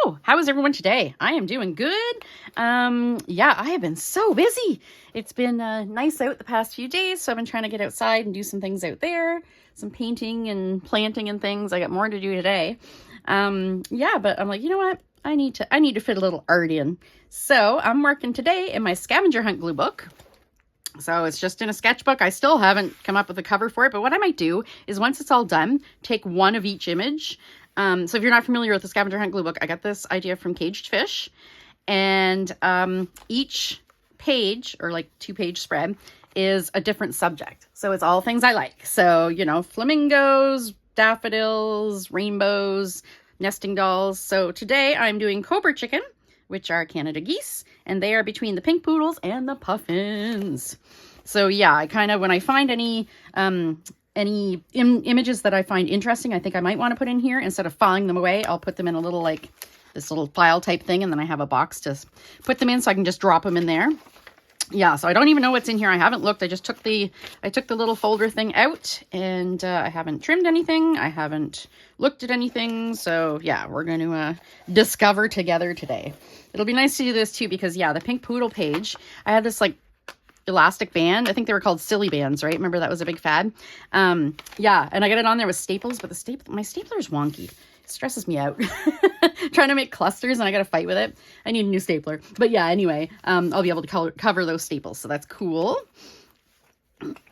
Hello, how is everyone today? I am doing good. Yeah, I have been so busy. It's been nice out the past few days, so I've been trying to get outside and do some things out there, some painting and planting and things. I got more to do today. Yeah, but I'm like, you know what? I need to fit a little art in. So I'm working today in my scavenger hunt glue book. So it's just in a sketchbook. I still haven't come up with a cover for it, but what I might do is once it's all done, take one of each image. So if you're not familiar with the scavenger hunt glue book, I got this idea from Caged Fish, and each page, or like 2-page spread, is a different subject. So it's all things I like. So, you know, flamingos, daffodils, rainbows, nesting dolls. So today I'm doing Cobra Chicken, which are Canada Geese, and they are between the pink poodles and the puffins. So yeah, I kind of, when I find any images that I find interesting, I think I might want to put in here. Instead of filing them away, I'll put them in a little, like, this little file type thing, and then I have a box to put them in so I can just drop them in there. Yeah, so I don't even know what's in here. I haven't looked. I just took the little folder thing out, and I haven't trimmed anything. I haven't looked at anything. So yeah, we're going to discover together today. It'll be nice to do this too, because yeah, the pink poodle page, I had this like elastic band. I think they were called silly bands, right? Remember that was a big fad? Yeah, and I got it on there with staples, but my stapler is wonky. It stresses me out. Trying to make clusters and I got to fight with it. I need a new stapler. But yeah, anyway, I'll be able to cover those staples, so that's cool.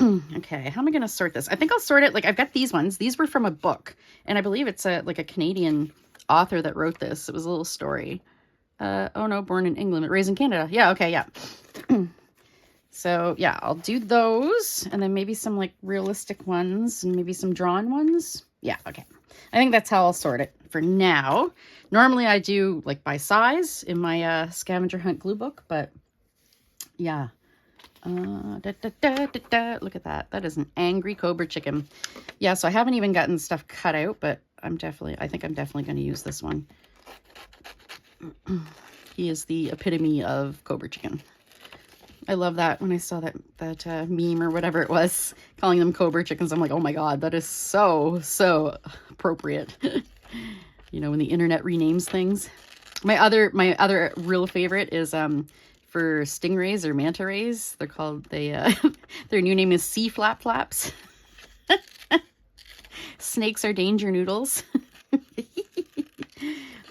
Okay, how am I going to sort this? I think I'll sort it, like, I've got these ones. These were from a book, and I believe it's like a Canadian author that wrote this. It was a little story. Oh no, born in England, but raised in Canada. Yeah, okay, yeah. So yeah, I'll do those, and then maybe some like realistic ones, and maybe some drawn ones. Yeah, okay. I think that's how I'll sort it for now. Normally I do like by size in my scavenger hunt glue book, but yeah. Look at that. That is an angry Cobra Chicken. Yeah, so I haven't even gotten stuff cut out, but I think I'm definitely going to use this one. He is the epitome of Cobra Chicken. I love that. When I saw that meme or whatever it was, calling them Cobra Chickens, I'm like, oh my God, that is so appropriate. You know, when the internet renames things. My other real favorite is for stingrays or manta rays. They're called, their new name is sea flap flaps. Snakes are danger noodles.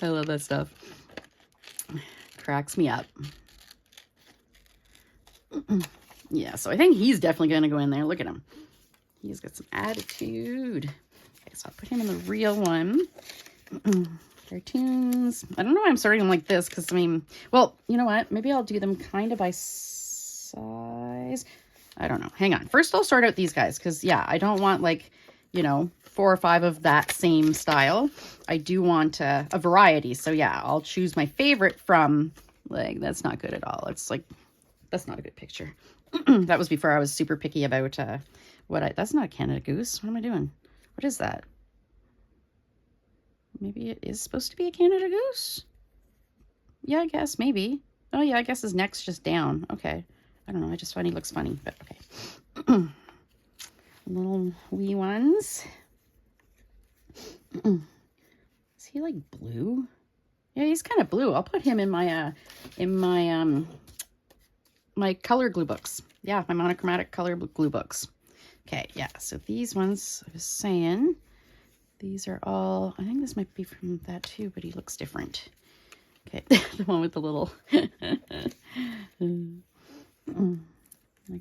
I love that stuff. Cracks me up. Yeah, so I think he's definitely going to go in there. Look at him. He's got some attitude. Okay, so I'll put him in the real one. Cartoons. I don't know why I'm sorting them like this, because, I mean, well, you know what? Maybe I'll do them kind of by size. I don't know. Hang on. First, I'll sort out these guys, because, yeah, I don't want, like, you know, 4 or 5 of that same style. I do want a variety. So, yeah, I'll choose my favorite from, like, that's not good at all. It's like, that's not a good picture. That was before I was super picky about that's not a Canada Goose. What am I doing? What is that? Maybe it is supposed to be a Canada Goose? Yeah, I guess, maybe. Oh yeah, I guess his neck's just down. Okay. I don't know, I just find he looks funny, but okay. Little wee ones. Is he like blue? Yeah, he's kind of blue. I'll put him in my my color glue books. Yeah, my monochromatic color glue books. Okay, yeah, so these ones, I was saying, these are all, I think this might be from that too, but he looks different. Okay, the one with the little, I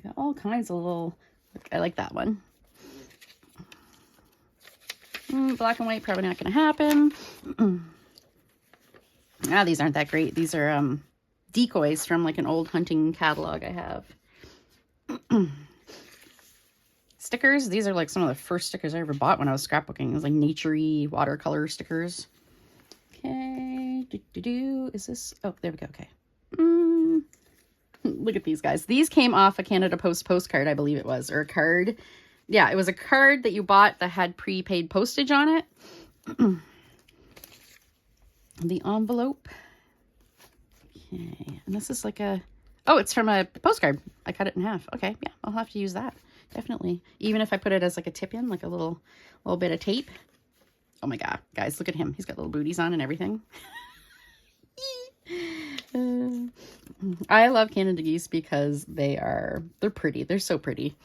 got all kinds of little, I like that one. Black and white, probably not going to happen. These aren't that great. These are, decoys from like an old hunting catalog I have. Stickers. These are like some of the first stickers I ever bought when I was scrapbooking. It was like nature-y watercolor stickers. Okay. Is this? Oh, there we go. Okay. Look at these guys. These came off a Canada Post postcard, I believe it was, or a card. Yeah, it was a card that you bought that had prepaid postage on it. The envelope. Okay, and this is like it's from a postcard. I cut it in half. Okay, yeah, I'll have to use that. Definitely. Even if I put it as like a tip in, like a little bit of tape. Oh my God, guys, look at him. He's got little booties on and everything. I love Canada Geese because they're pretty. They're so pretty.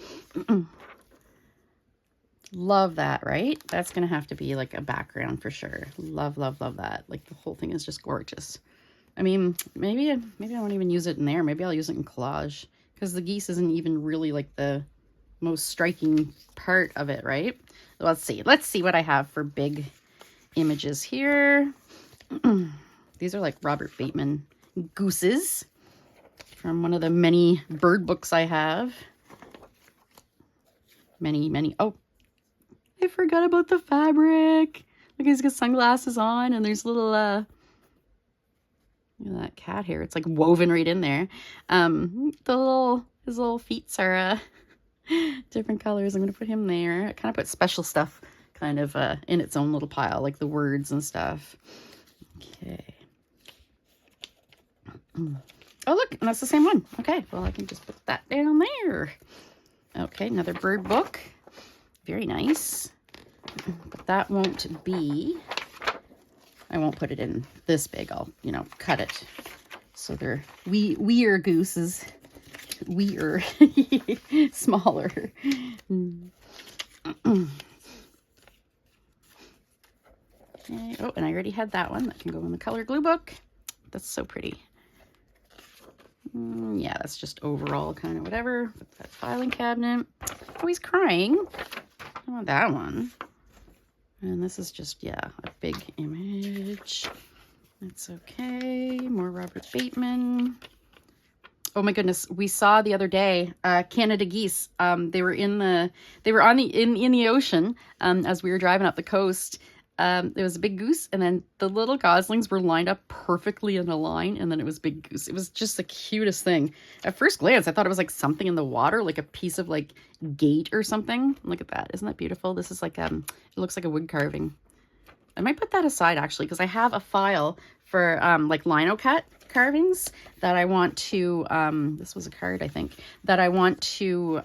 Love that, right? That's going to have to be like a background for sure. Love, love, love that. Like the whole thing is just gorgeous. I mean, maybe I won't even use it in there. Maybe I'll use it in collage because the geese isn't even really like the most striking part of it, right? Let's see. Let's see what I have for big images here. These are like Robert Bateman gooses from one of the many bird books I have. Many, many. Oh, I forgot about the fabric. Look, he's got sunglasses on and there's little, look at that cat hair. It's like woven right in there. His little feet are different colors. I'm going to put him there. I kind of put special stuff kind of in its own little pile, like the words and stuff. Okay. Oh, look, and that's the same one. Okay, well, I can just put that down there. Okay, another bird book. Very nice. But that won't be, I won't put it in this big. I'll, cut it. So they're weer gooses. Weer. Smaller. Okay. Oh, and I already had that one. That can go in the color glue book. That's so pretty. Yeah, that's just overall kind of whatever. Put that filing cabinet. Oh, he's crying. I want that one. And this is just, yeah, a big image. That's okay. More Robert Bateman. Oh my goodness, we saw the other day Canada Geese. They were in the ocean as we were driving up the coast. There was a big goose, and then the little goslings were lined up perfectly in a line, and then it was big goose. It was just the cutest thing. At first glance, I thought it was like something in the water, like a piece of like gate or something. Look at that. Isn't that beautiful? This is like, it looks like a wood carving. I might put that aside actually, because I have a file for like lino cut carvings that I want to, this was a card, I think, that I want to,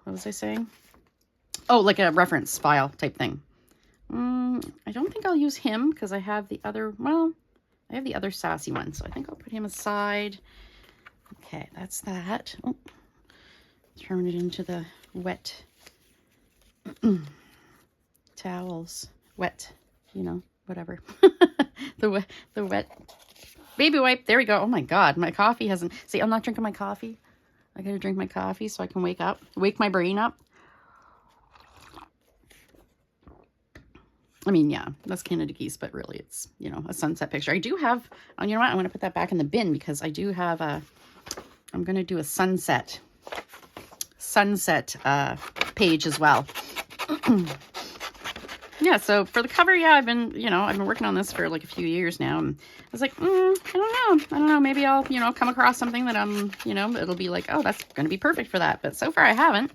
what was I saying? Oh, like a reference file type thing. I don't think I'll use him because I have the other, I have the other sassy one. So I think I'll put him aside. Okay, that's that. Oh, turn it into the wet towels. Wet, whatever. the wet baby wipe. There we go. Oh my God, my coffee hasn't, see, I'm not drinking my coffee. I gotta drink my coffee so I can wake my brain up. I mean, yeah, that's Canada Geese, but really it's, a sunset picture. I do have, you know what? I'm going to put that back in the bin because I do have I'm going to do a sunset page as well. Yeah, so for the cover, yeah, I've been working on this for like a few years now. And I was like, I don't know. Maybe I'll, come across something that I'm, it'll be like, oh, that's going to be perfect for that. But so far I haven't.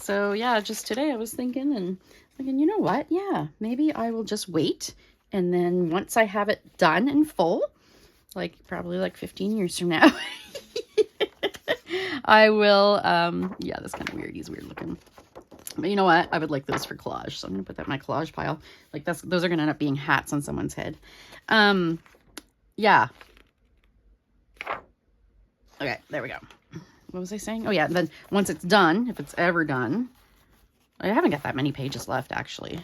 So yeah, just today I was thinking, you know what? Yeah, maybe I will just wait. And then once I have it done in full, like probably like 15 years from now, I will, yeah, that's kind of weird. He's weird looking. But you know what? I would like those for collage. So I'm going to put that in my collage pile. Like those are going to end up being hats on someone's head. Yeah. Okay, there we go. What was I saying? Oh yeah, then once it's done, if it's ever done, I haven't got that many pages left actually.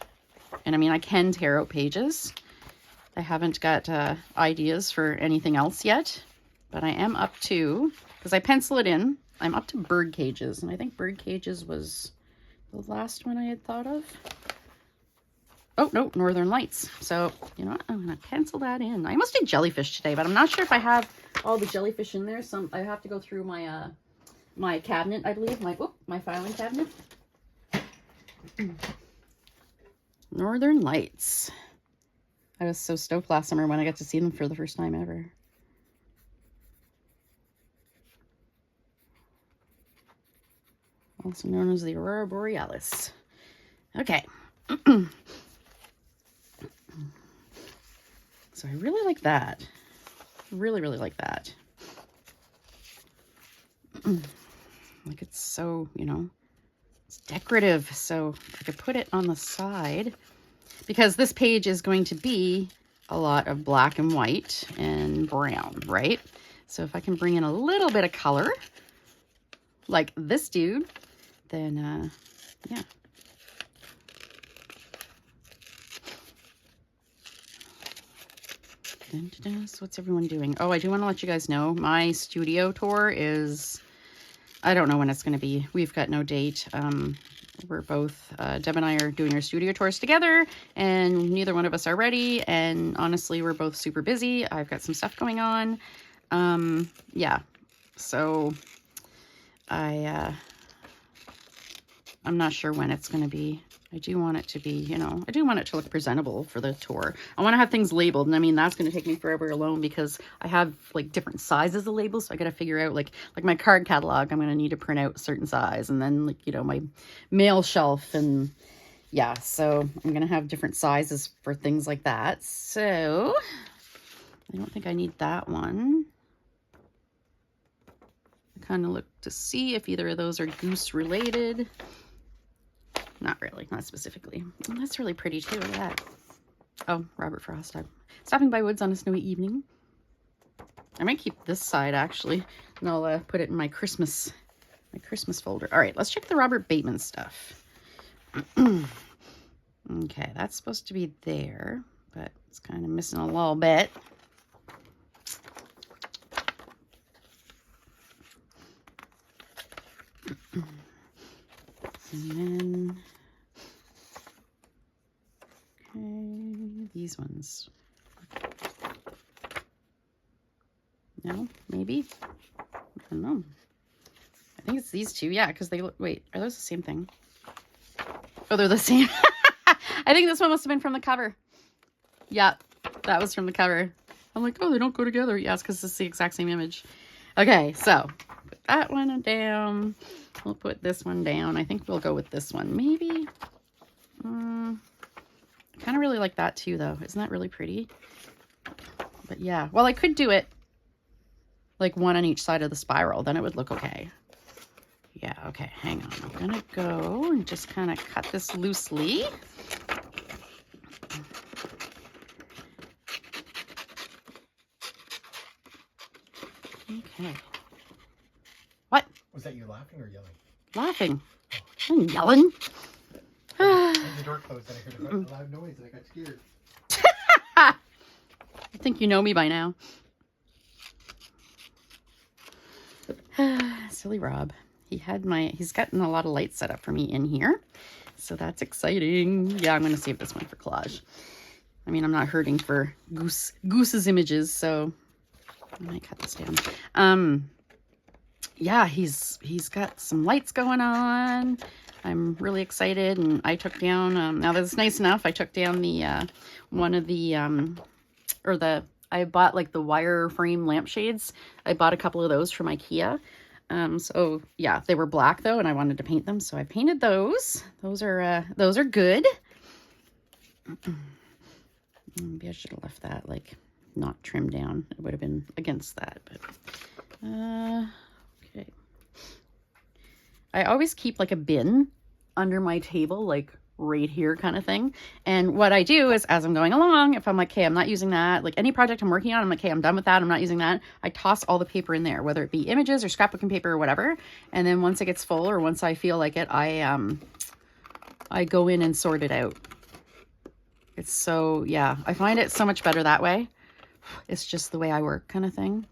And I mean, I can tear out pages. I haven't got ideas for anything else yet, but I am up to, because I pencil it in, I'm up to bird cages. And I think bird cages was the last one I had thought of. Oh, no, Northern Lights. So, you know what? I'm going to pencil that in. I almost did jellyfish today, but I'm not sure if I have all the jellyfish in there. I have to go through my my cabinet, I believe. My filing cabinet. Northern Lights. I was so stoked last summer when I got to see them for the first time ever. Also known as the Aurora Borealis. Okay. So I really like that. Really, really like that. Like it's so, it's decorative. So I could put it on the side. because this page is going to be a lot of black and white and brown, right? So if I can bring in a little bit of color, like this dude, then yeah. So what's everyone doing? Oh, I do want to let you guys know my studio tour is, I don't know when it's going to be. We've got no date. We're both, Deb and I are doing our studio tours together, and neither one of us are ready. And honestly, we're both super busy. I've got some stuff going on. Yeah. So I'm not sure when it's going to be. I do want it to be, you know, I do want it to look presentable for the tour. I want to have things labeled, and I mean, that's going to take me forever alone because I have like different sizes of labels. So I got to figure out like my card catalog, I'm going to need to print out a certain size, and then like, you know, my mail shelf, and yeah, so I'm going to have different sizes for things like that. So I don't think I need that one. I kind of look to see if either of those are goose related. Not really, not specifically. Oh, that's really pretty too. Look at that. Oh, Robert Frost. I'm stopping by Woods on a snowy evening. I might keep this side actually, and I'll put it in my Christmas folder. All right, let's check the Robert Bateman stuff. Okay, that's supposed to be there, but it's kind of missing a little bit. And then, okay, these ones. No, maybe? I don't know. I think it's these two. Yeah, because they look, wait, are those the same thing? Oh, they're the same. I think this one must have been from the cover. Yeah, that was from the cover. I'm like, oh, they don't go together. Yes, because it's the exact same image. Okay, so put that one down. We'll put this one down. I think we'll go with this one. Maybe. I kind of really like that too, though. Isn't that really pretty? But yeah, well, I could do it like one on each side of the spiral. Then it would look okay. Yeah, okay, hang on. I'm going to go and just kind of cut this loosely. Okay. What? Was that you laughing or yelling? Laughing. I'm yelling. The door closed and I heard a loud noise and I got scared. I think you know me by now. Silly Rob. He's gotten a lot of lights set up for me in here. So that's exciting. Yeah, I'm going to save this one for collage. I mean, I'm not hurting for Goose's images, so I might cut this down. Yeah, he's got some lights going on. I'm really excited, and I took down, now that's nice enough, I took down the, one of the, I bought like the wire frame lampshades. I bought a couple of those from IKEA. So yeah, they were black though, and I wanted to paint them, so I painted those. Those are good. Maybe I should have left that like not trimmed down. It would have been against that, but, okay. I always keep like a bin under my table, like right here kind of thing. And what I do is as I'm going along, if I'm like, okay, I'm not using that, like any project I'm working on, I'm like, okay, I'm done with that. I'm not using that. I toss all the paper in there, whether it be images or scrapbooking paper or whatever. And then once it gets full or once I feel like it, I go in and sort it out. It's so, yeah, I find it so much better that way. It's just the way I work kind of thing.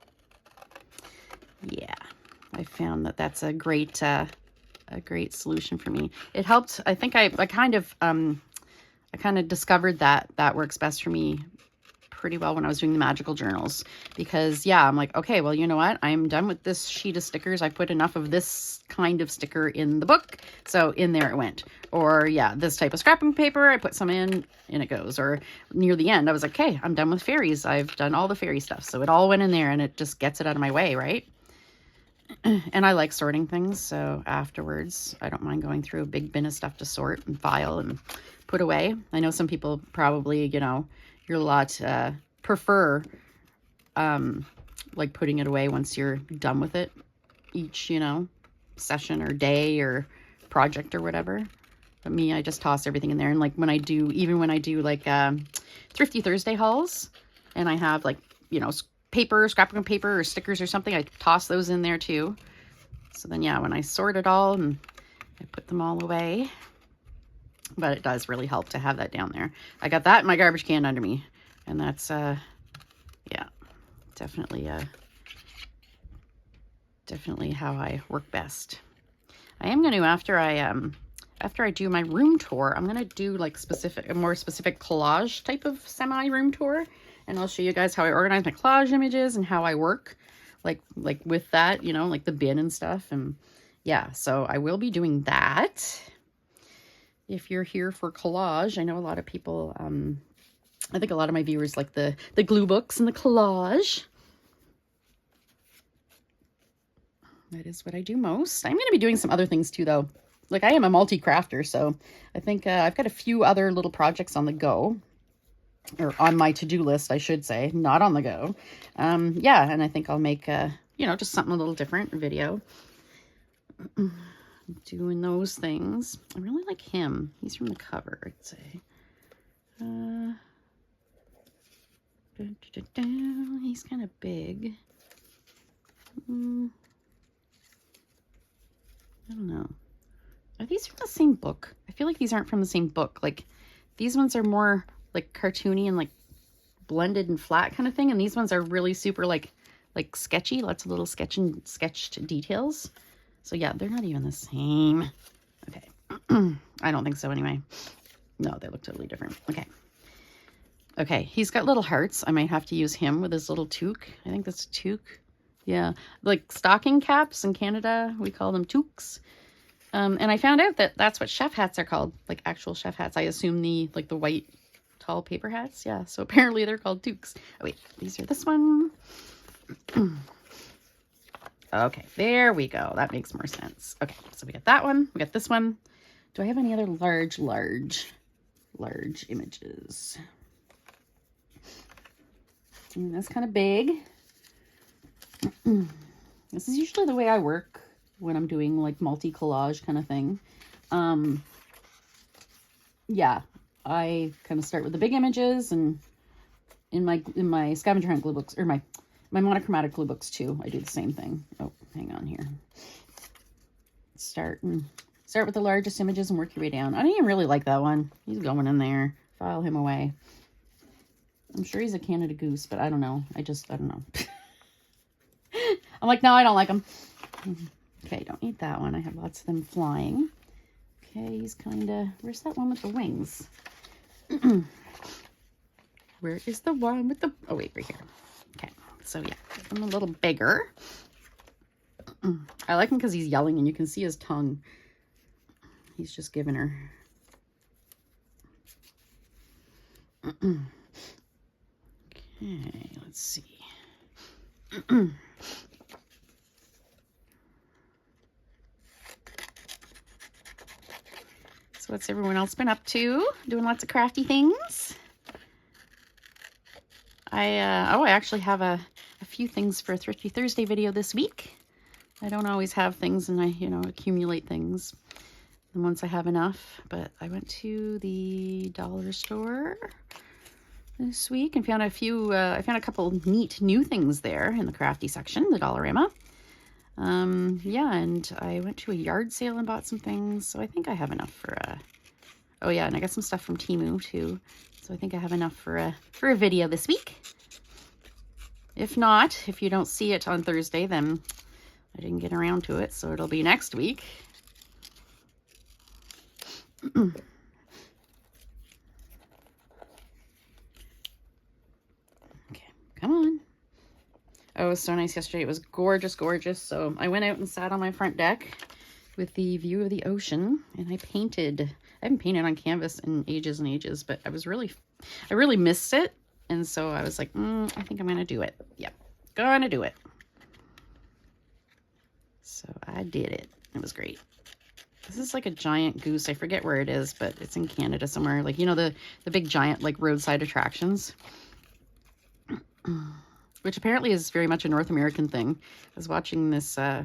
Yeah, I found that that's a great solution for me. It helped. I think I kind of discovered that works best for me pretty well when I was doing the magical journals, because yeah, I'm like, okay, well, you know what? I'm done with this sheet of stickers. I put enough of this kind of sticker in the book. So in there it went. Or yeah, this type of scrapping paper, I put some in and it goes. Or near the end, I was like, okay, I'm done with fairies. I've done all the fairy stuff. So it all went in there and it just gets it out of my way, right? And I like sorting things, so afterwards I don't mind going through a big bin of stuff to sort and file and put away. I know some people probably, you know, you're a lot prefer like putting it away once you're done with it each, you know, session or day or project or whatever. But me, I just toss everything in there. And like when I do, even when I do like Thrifty Thursday hauls, and I have like, you know, paper, scrapbook paper or stickers or something, I toss those in there too. So then, yeah, when I sort it all and I put them all away. But it does really help to have that down there. I got that in my garbage can under me. And that's, yeah, definitely, definitely how I work best. I am going to, after I do my room tour, I'm going to do like a more specific collage type of semi-room tour. And I'll show you guys how I organize my collage images and how I work like with that, you know, like the bin and stuff. And yeah, so I will be doing that. If you're here for collage, I know a lot of people, I think a lot of my viewers like the glue books and the collage. That is what I do most. I'm going to be doing some other things too, though. Like I am a multi-crafter, so I think I've got a few other little projects on the go. Or on my to-do list, I should say, not on the go. Yeah, and I think I'll make, you know, just something a little different video. Doing those things. I really like him. He's from the cover, I'd say. He's kind of big. I don't know. Are these from the same book? I feel like these aren't from the same book. Like, these ones are more like cartoony and like blended and flat kind of thing. And these ones are really super like sketchy. Lots of little sketched details. So yeah, they're not even the same. Okay. I don't think so anyway. No, they look totally different. Okay. Okay, he's got little hearts. I might have to use him with his little toque. I think that's a toque. Yeah, like stocking caps in Canada, we call them toques. And I found out that that's what chef hats are called, like actual chef hats. I assume the white tall paper hats. Yeah, so apparently they're called toques. Oh wait, these are this one. Okay, there we go. That makes more sense. Okay, so we got that one. We got this one. Do I have any other large images? And that's kind of big. This is usually the way I work when I'm doing like multi-collage kind of thing. Yeah, I kind of start with the big images, and in my scavenger hunt glue books, or my monochromatic glue books too, I do the same thing. Oh, hang on here. Start with the largest images and work your way down. I don't even really like that one. He's going in there. File him away. I'm sure he's a Canada Goose, but I don't know. I don't know. I'm like, no, I don't like him. Okay, don't need that one. I have lots of them flying. Okay, he's kind of... Where's that one with the wings? Where is the one with the... Oh, wait, right here. Okay, so yeah, I'm a little bigger. I like him because he's yelling and you can see his tongue. He's just giving her. Okay, let's see. So what's everyone else been up to? Doing lots of crafty things? I actually have a few things for a Thrifty Thursday video this week. I don't always have things, and I, you know, accumulate things. And once I have enough, but I went to the dollar store this week and found I found a couple neat new things there in the crafty section, the Dollarama. Yeah, and I went to a yard sale and bought some things, so I think I have enough for oh yeah, and I got some stuff from Temu too, so I think I have enough for a video this week. If not, if you don't see it on Thursday, then I didn't get around to it, so it'll be next week. Okay, come on. Oh, it was so nice yesterday. It was gorgeous, gorgeous. So I went out and sat on my front deck with the view of the ocean, and I painted. I haven't painted on canvas in ages and ages, but I really missed it. And so I was like, I think I'm going to do it. Yep, gonna do it. So I did it. It was great. This is like a giant goose. I forget where it is, but it's in Canada somewhere. Like, you know, the big giant like roadside attractions. Which apparently is very much a North American thing. I was watching this, I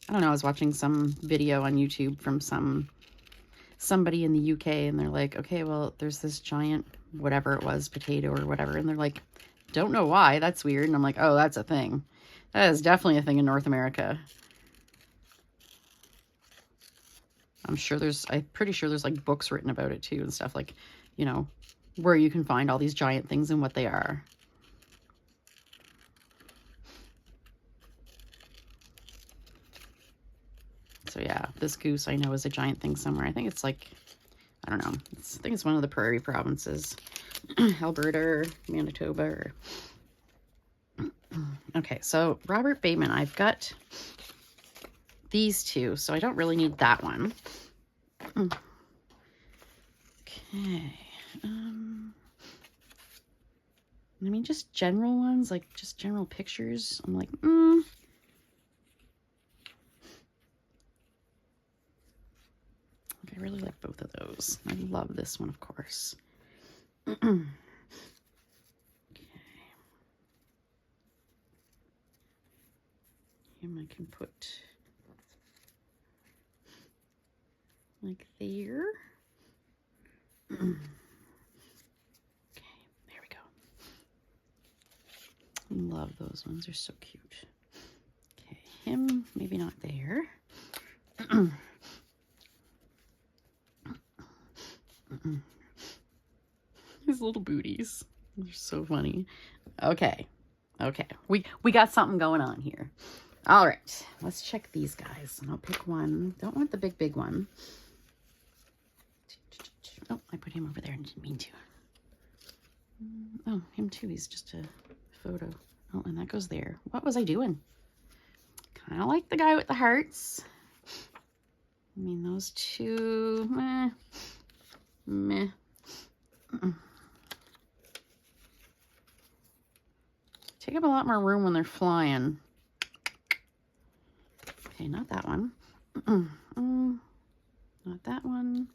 don't know, I was watching some video on YouTube from some somebody in the UK and they're like, okay, well, there's this giant, whatever it was, potato or whatever. And they're like, don't know why. That's weird. And I'm like, oh, that's a thing. That is definitely a thing in North America. I'm pretty sure there's like books written about it too and stuff, like, you know, where you can find all these giant things and what they are. So yeah, this goose I know is a giant thing somewhere. I think it's like, I don't know. I think it's one of the prairie provinces. Alberta or Manitoba. Or... Okay, so Robert Bateman, I've got these two, so I don't really need that one. Okay. I mean, just general ones, like just general pictures. I'm like, I really like both of those. I love this one, of course. Okay. Him I can put like there. Okay, there we go. Love those ones. They're so cute. Okay, him, maybe not there. His little booties. They're so funny. Okay. Okay. We got something going on here. All right. Let's check these guys. And I'll pick one. Don't want the big one. Oh, I put him over there and didn't mean to. Oh, him too. He's just a photo. Oh, and that goes there. What was I doing? Kind of like the guy with the hearts. I mean, those two, meh. Meh. Take up a lot more room when they're flying. Okay, not that one. Not that one.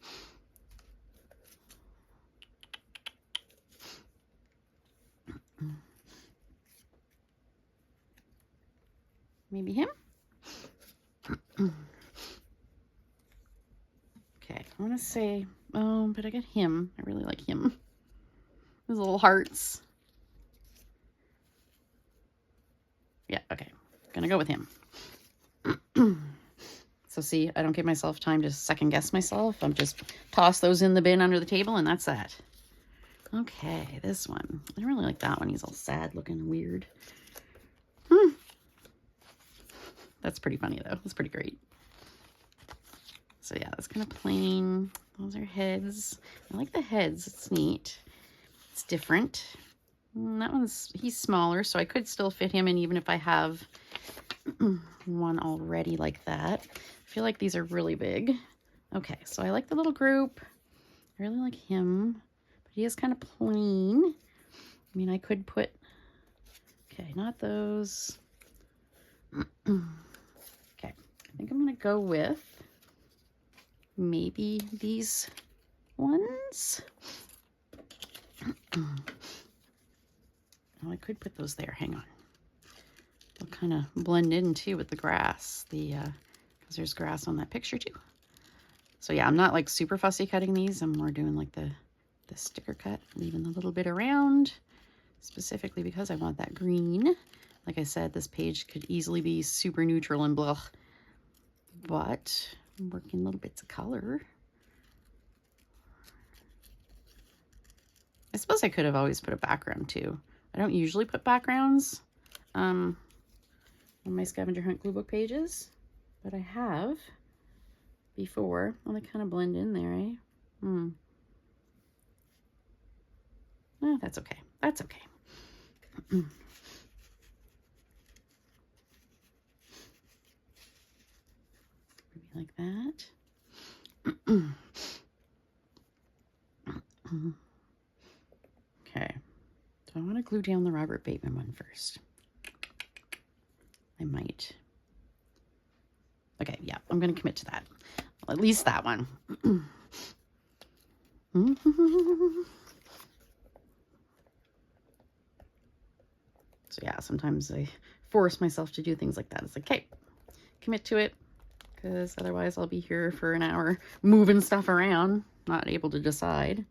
Maybe him? Okay, I want to say, oh, but I got him. I really like him. His little hearts. Yeah, okay. Gonna go with him. So see, I don't give myself time to second guess myself. I'm just toss those in the bin under the table and that's that. Okay, this one. I really like that one. He's all sad looking weird. That's pretty funny though. That's pretty great. So yeah, that's kind of plain. Those are heads. I like the heads. It's neat. It's different. That he's smaller, so I could still fit him in even if I have one already like that. I feel like these are really big. Okay, so I like the little group. I really like him, but he is kind of plain. I mean, I could put, okay, not those. Okay, I think I'm gonna go with maybe these ones. Oh, I could put those there. Hang on. They'll kind of blend in too with the grass. Because there's grass on that picture too. So yeah, I'm not like super fussy cutting these. I'm more doing like the sticker cut, leaving a little bit around, specifically because I want that green. Like I said, this page could easily be super neutral and blah, but I'm working little bits of color. I suppose I could have always put a background too. I don't usually put backgrounds on my Scavenger Hunt Gluebook pages, but I have before. Well, they kind of blend in there, eh? Oh, that's okay. That's okay. Maybe like that. Okay. So I want to glue down the Robert Bateman one first. I might. Okay, yeah, I'm going to commit to that. Well, at least that one. So yeah, sometimes I force myself to do things like that. It's like, okay, commit to it because otherwise I'll be here for an hour moving stuff around, not able to decide.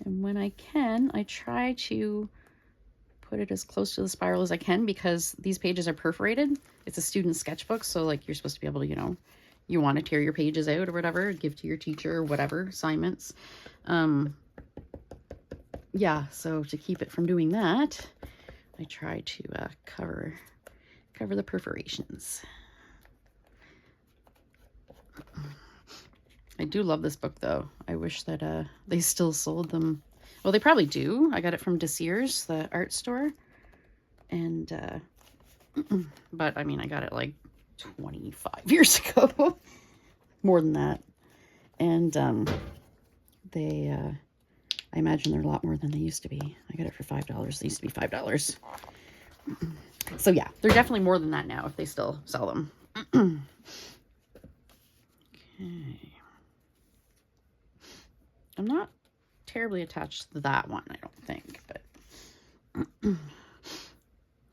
And when I can, I try to put it as close to the spiral as I can because these pages are perforated. It's a student sketchbook, so like you're supposed to be able to, you know, you want to tear your pages out or whatever, give to your teacher or whatever, assignments. Yeah, so to keep it from doing that, I try to cover the perforations. I do love this book though. I wish that they still sold them. Well, they probably do. I got it from Desir's, the art store. And but I mean, I got it like 25 years ago. More than that. And they I imagine they're a lot more than they used to be. I got it for $5. They used to be $5. So yeah, they're definitely more than that now if they still sell them. Okay. I'm not terribly attached to that one, I don't think, but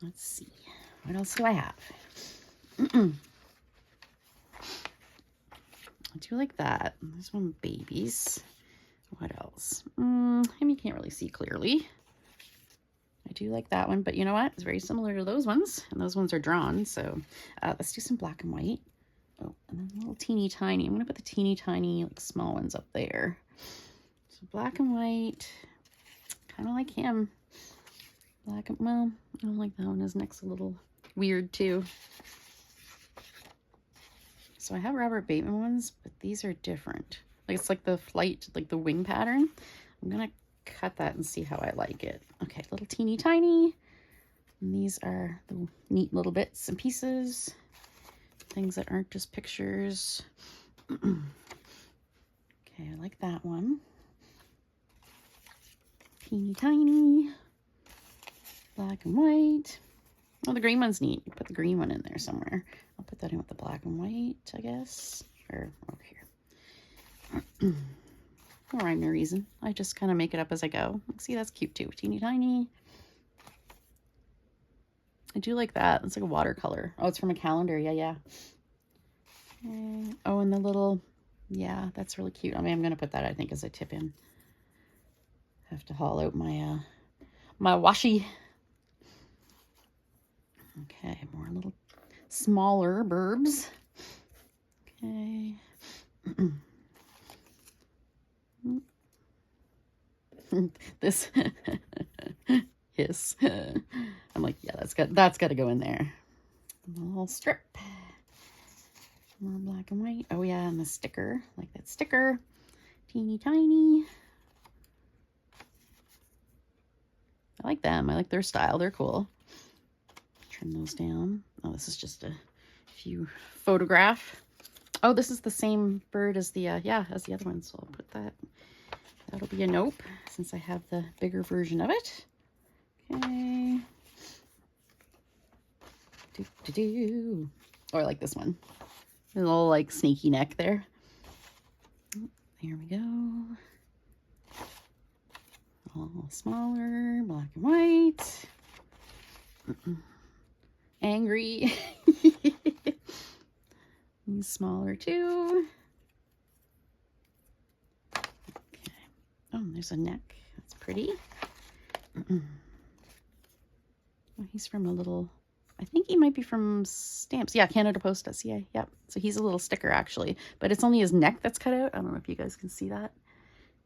let's see. What else do I have? I do like that. This one, babies. What else? You can't really see clearly. I do like that one, but you know what? It's very similar to those ones, and those ones are drawn, so let's do some black and white. Oh, and then a little teeny tiny. I'm going to put the teeny tiny, like, small ones up there. So black and white, kind of like him. Black and, well, I don't like that one. His neck's a little weird, too. So I have Robert Bateman ones, but these are different. Like, it's like the flight, like the wing pattern. I'm going to cut that and see how I like it. Okay, little teeny tiny. And these are the neat little bits and pieces. Things that aren't just pictures. Okay, I like that one. Teeny tiny. Black and white. Oh, the green one's neat. You put the green one in there somewhere. I'll put that in with the black and white, I guess. Or over here. No rhyme, no reason. I just kind of make it up as I go. See, that's cute too. Teeny tiny. I do like that. It's like a watercolor. Oh, it's from a calendar. Yeah, yeah. Okay. Oh, and the little, yeah, that's really cute. I mean, I'm going to put that, I think, as a tip in. Have to haul out my, my washi. Okay, more little smaller burbs. Okay. This hiss. I'm like, yeah, that's got to go in there. A little strip. More black and white. Oh yeah, and the sticker, like that sticker. Teeny tiny. I like them. I like their style. They're cool. Trim those down. Oh, this is just a few photograph. Oh, this is the same bird as the yeah, as the other one. So I'll put that. That'll be a nope, since I have the bigger version of it. Okay. Oh, I like this one. A little, like, snaky neck there. There we go. A little smaller, black and white. Angry. These smaller, too. Oh, there's a neck. That's pretty. Oh, he's from a little, I think he might be from Stamps. Yeah, Canada Post.ca. Yep. So he's a little sticker, actually. But it's only his neck that's cut out. I don't know if you guys can see that.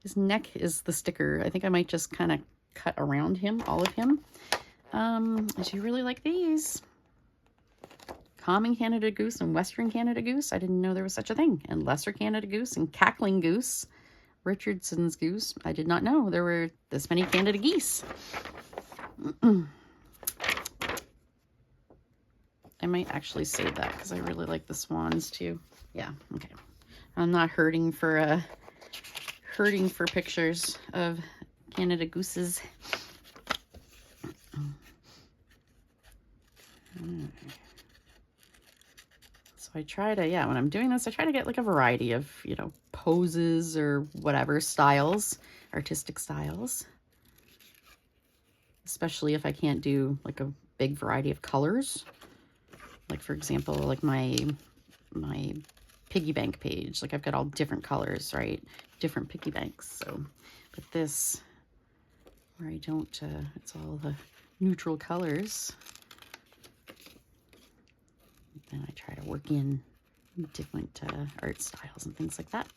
His neck is the sticker. I think I might just kind of cut around him, all of him. I do really like these. Common Canada Goose and Western Canada Goose. I didn't know there was such a thing. And Lesser Canada Goose and Cackling Goose. Richardson's Goose. I did not know there were this many Canada Geese. I might actually save that because I really like the swans too. Yeah, okay. I'm not hurting for pictures of Canada Gooses. So I try to, yeah, when I'm doing this, I try to get like a variety of, you know, poses or whatever styles, artistic styles. Especially if I can't do like a big variety of colors. like for example, like my piggy bank page, like I've got all different colors, right? Different piggy banks. So, but this, where I don't, it's all the neutral colors. Then I try to work in different art styles and things like that.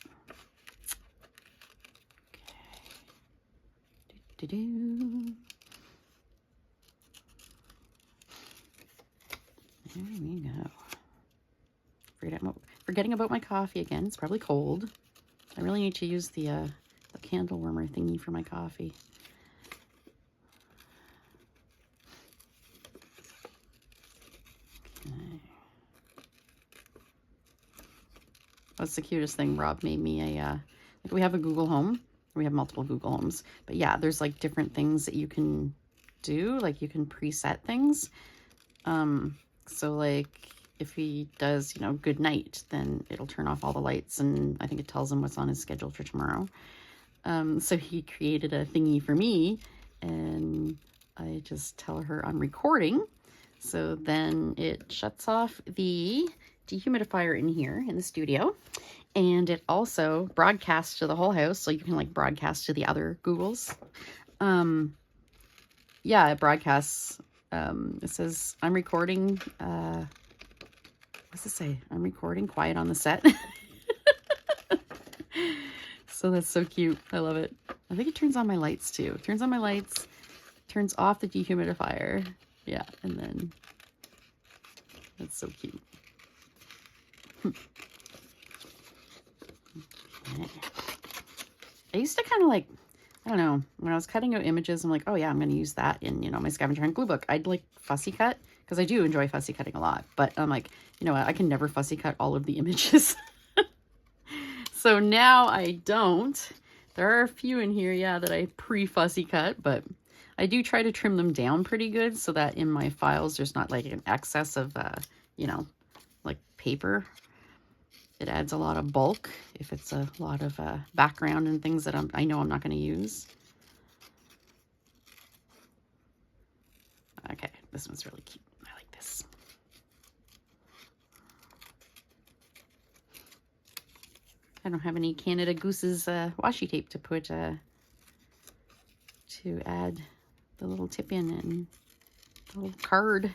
Okay. There we go. Forgetting about my coffee again. It's probably cold. I really need to use the candle warmer thingy for my coffee. Okay. That's the cutest thing. Rob made me a, like we have a Google Home. We have multiple Google Homes. But yeah, there's like different things that you can do. Like you can preset things. So like if he does, you know, good night, then it'll turn off all the lights, and I think it tells him what's on his schedule for tomorrow. So he created a thingy for me, and I just tell her I'm recording. So then it shuts off the dehumidifier in here in the studio, and it also broadcasts to the whole house, so you can like broadcast to the other Googles. Yeah, it broadcasts. It says I'm recording. What's it say? I'm recording. Quiet on the set. So that's so cute. I love it. I think it turns on my lights too. It turns on my lights. Turns off the dehumidifier. Yeah, and then that's so cute. I used to kind of like, I don't know, when I was cutting out images, I'm like, oh yeah, I'm going to use that in, you know, my Scavenger and Gluebook. I'd like fussy cut, because I do enjoy fussy cutting a lot, but I'm like, you know what, I can never fussy cut all of the images. So now I don't. There are a few in here, yeah, that I pre-fussy cut, but I do try to trim them down pretty good so that in my files there's not like an excess of, you know, like paper. It adds a lot of bulk if it's a lot of background and things that I know I'm not going to use. Okay, this one's really cute. I like this. I don't have any Canada Goose's washi tape to put to add the little tip in and the little card.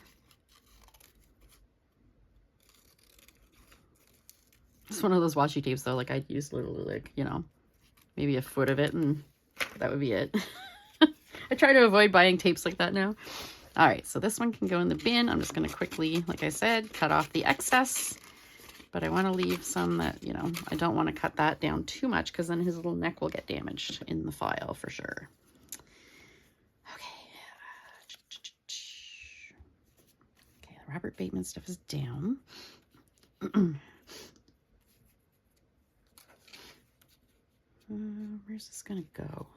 It's one of those washi tapes though, like I'd use literally like, you know, maybe a foot of it and that would be it. I try to avoid buying tapes like that now. All right, so this one can go in the bin. I'm just going to quickly, like I said, cut off the excess. But I want to leave some that, you know, I don't want to cut that down too much because then his little neck will get damaged in the file for sure. Okay. Okay, the Robert Bateman stuff is down. Where's this going to go?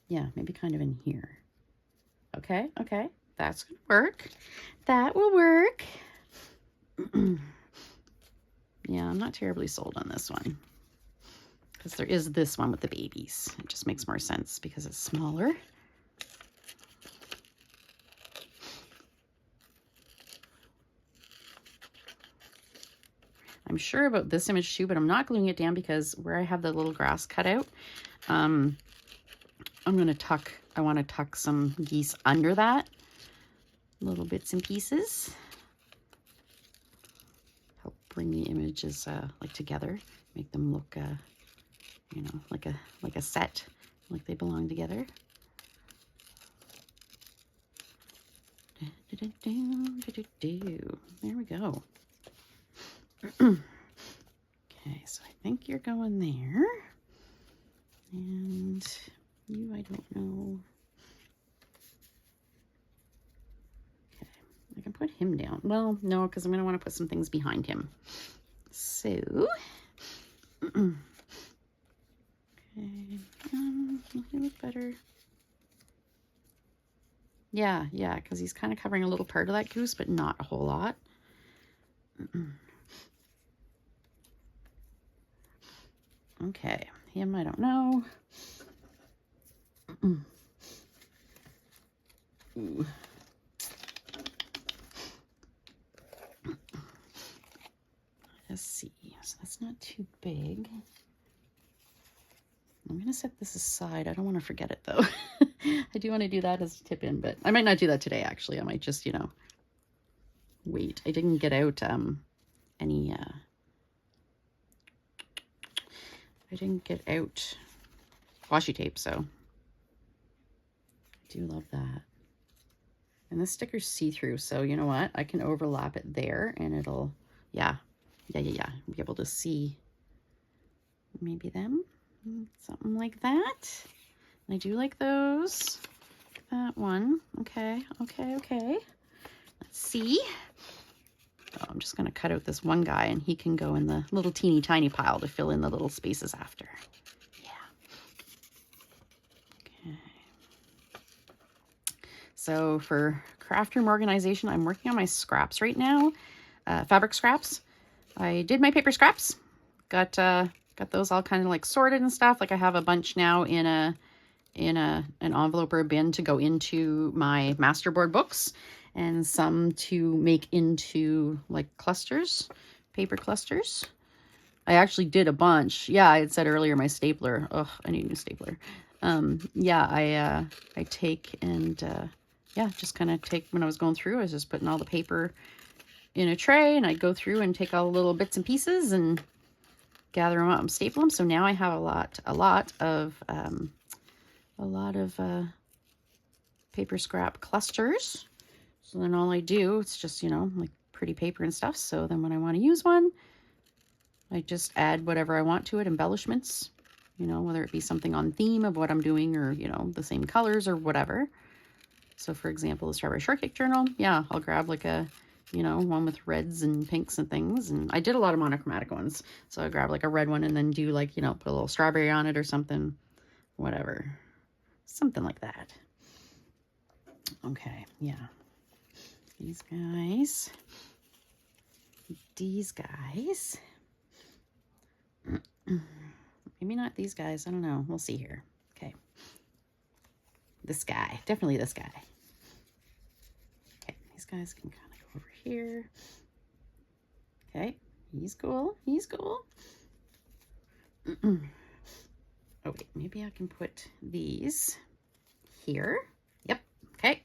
Yeah, maybe kind of in here. Okay, okay. That's going to work. That will work. Yeah, I'm not terribly sold on this one. Because there is this one with the babies. It just makes more sense because it's smaller. I'm sure about this image too, but I'm not gluing it down because where I have the little grass cut out, I'm going to tuck, I want to tuck some geese under that. Little bits and pieces. Help bring the images like together, make them look, you know, like a set, like they belong together. There we go. Okay, so I think you're going there. And you, I don't know. Okay, I can put him down. Well, no, because I'm going to want to put some things behind him. So, okay, will he look better? Yeah, because he's kind of covering a little part of that goose, but not a whole lot. Okay, him, I don't know. Ooh. Let's see. So that's not too big. I'm going to set this aside. I don't want to forget it, though. I do want to do that as a tip in, but I might not do that today, actually. I might just, you know, wait. I didn't get out any... I didn't get out washi tape, so I do love that. And this sticker's see-through, so you know what? I can overlap it there, and it'll, yeah. Be able to see maybe them, something like that. I do like those. That one, okay. Let's see. Oh, I'm just gonna cut out this one guy, and he can go in the little teeny tiny pile to fill in the little spaces after. Yeah. Okay. So for craft room organization, I'm working on my scraps right now, fabric scraps. I did my paper scraps, got those all kind of like sorted and stuff. Like I have a bunch now in an envelope or a bin to go into my masterboard books, and some to make into like clusters, paper clusters. I actually did a bunch. Yeah, I had said earlier my stapler. Oh, I need a new stapler. Yeah, I take and yeah, just kind of take, when I was going through, I was just putting all the paper in a tray, and I'd go through and take all the little bits and pieces and gather them up and staple them. So now I have a lot of paper scrap clusters. So then all I do, it's just, you know, like pretty paper and stuff. So then when I want to use one, I just add whatever I want to it, embellishments, you know, whether it be something on theme of what I'm doing, or, you know, the same colors or whatever. So for example, the Strawberry Shortcake Journal, yeah, I'll grab like a, you know, one with reds and pinks and things. And I did a lot of monochromatic ones. So I grab like a red one and then do like, you know, put a little strawberry on it or something, whatever. Something like that. Okay, yeah. These guys. Maybe not these guys. I don't know. We'll see here. Okay. This guy. Definitely this guy. Okay, these guys can kind of go over here. Okay, he's cool. Oh wait, maybe I can put these here. Yep, okay.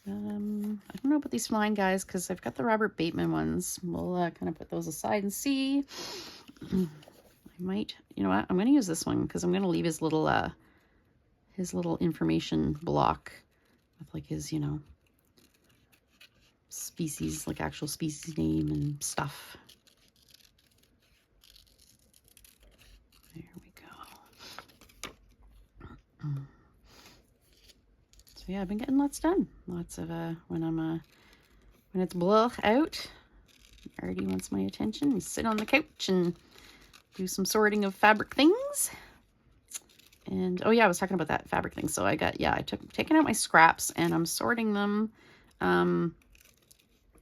I don't know about these flying guys because I've got the Robert Bateman ones. We'll kind of put those aside and see. I might, you know what? I'm going to use this one because I'm going to leave his little information block with like his, you know, species, like actual species name and stuff. There we go. So yeah, I've been getting lots done. Lots of when it's blah out, Artie wants my attention. We sit on the couch and do some sorting of fabric things. And oh yeah, I was talking about that fabric thing. So I got, yeah, taken out my scraps and I'm sorting them.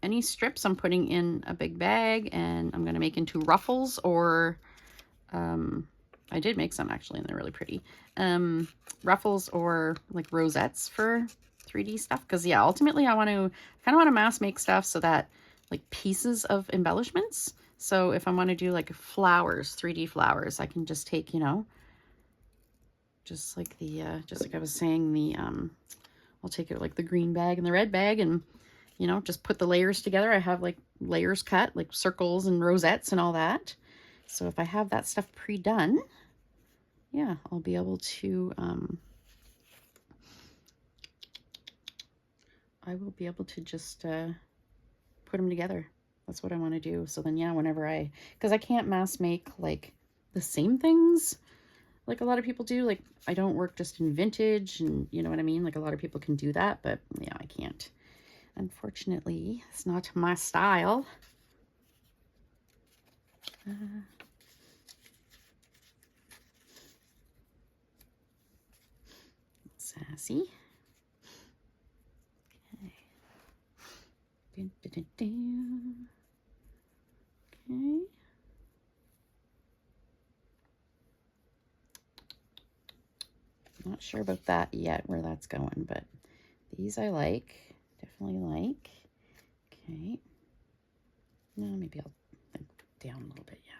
Any strips I'm putting in a big bag, and I'm going to make into ruffles, or I did make some actually, and they're really pretty. Ruffles or like rosettes for 3D stuff. Because yeah, ultimately I kind of want to mass make stuff so that like pieces of embellishments. So if I want to do like flowers, 3D flowers, I can just take, you know, just like just like I was saying, I'll take it like the green bag and the red bag, and you know, just put the layers together. I have like layers cut, like circles and rosettes and all that. So if I have that stuff pre-done, yeah, I'll be able to, I will be able to just put them together. That's what I want to do. So then, yeah, whenever because I can't mass make like the same things like a lot of people do. Like I don't work just in vintage, and you know what I mean? Like a lot of people can do that, but yeah, I can't. Unfortunately, it's not my style. Sassy. Okay. Dun, dun, dun, dun. Okay. Not sure about that yet, where that's going, but These I like. Definitely like. Okay. No, maybe I'll down a little bit, yeah.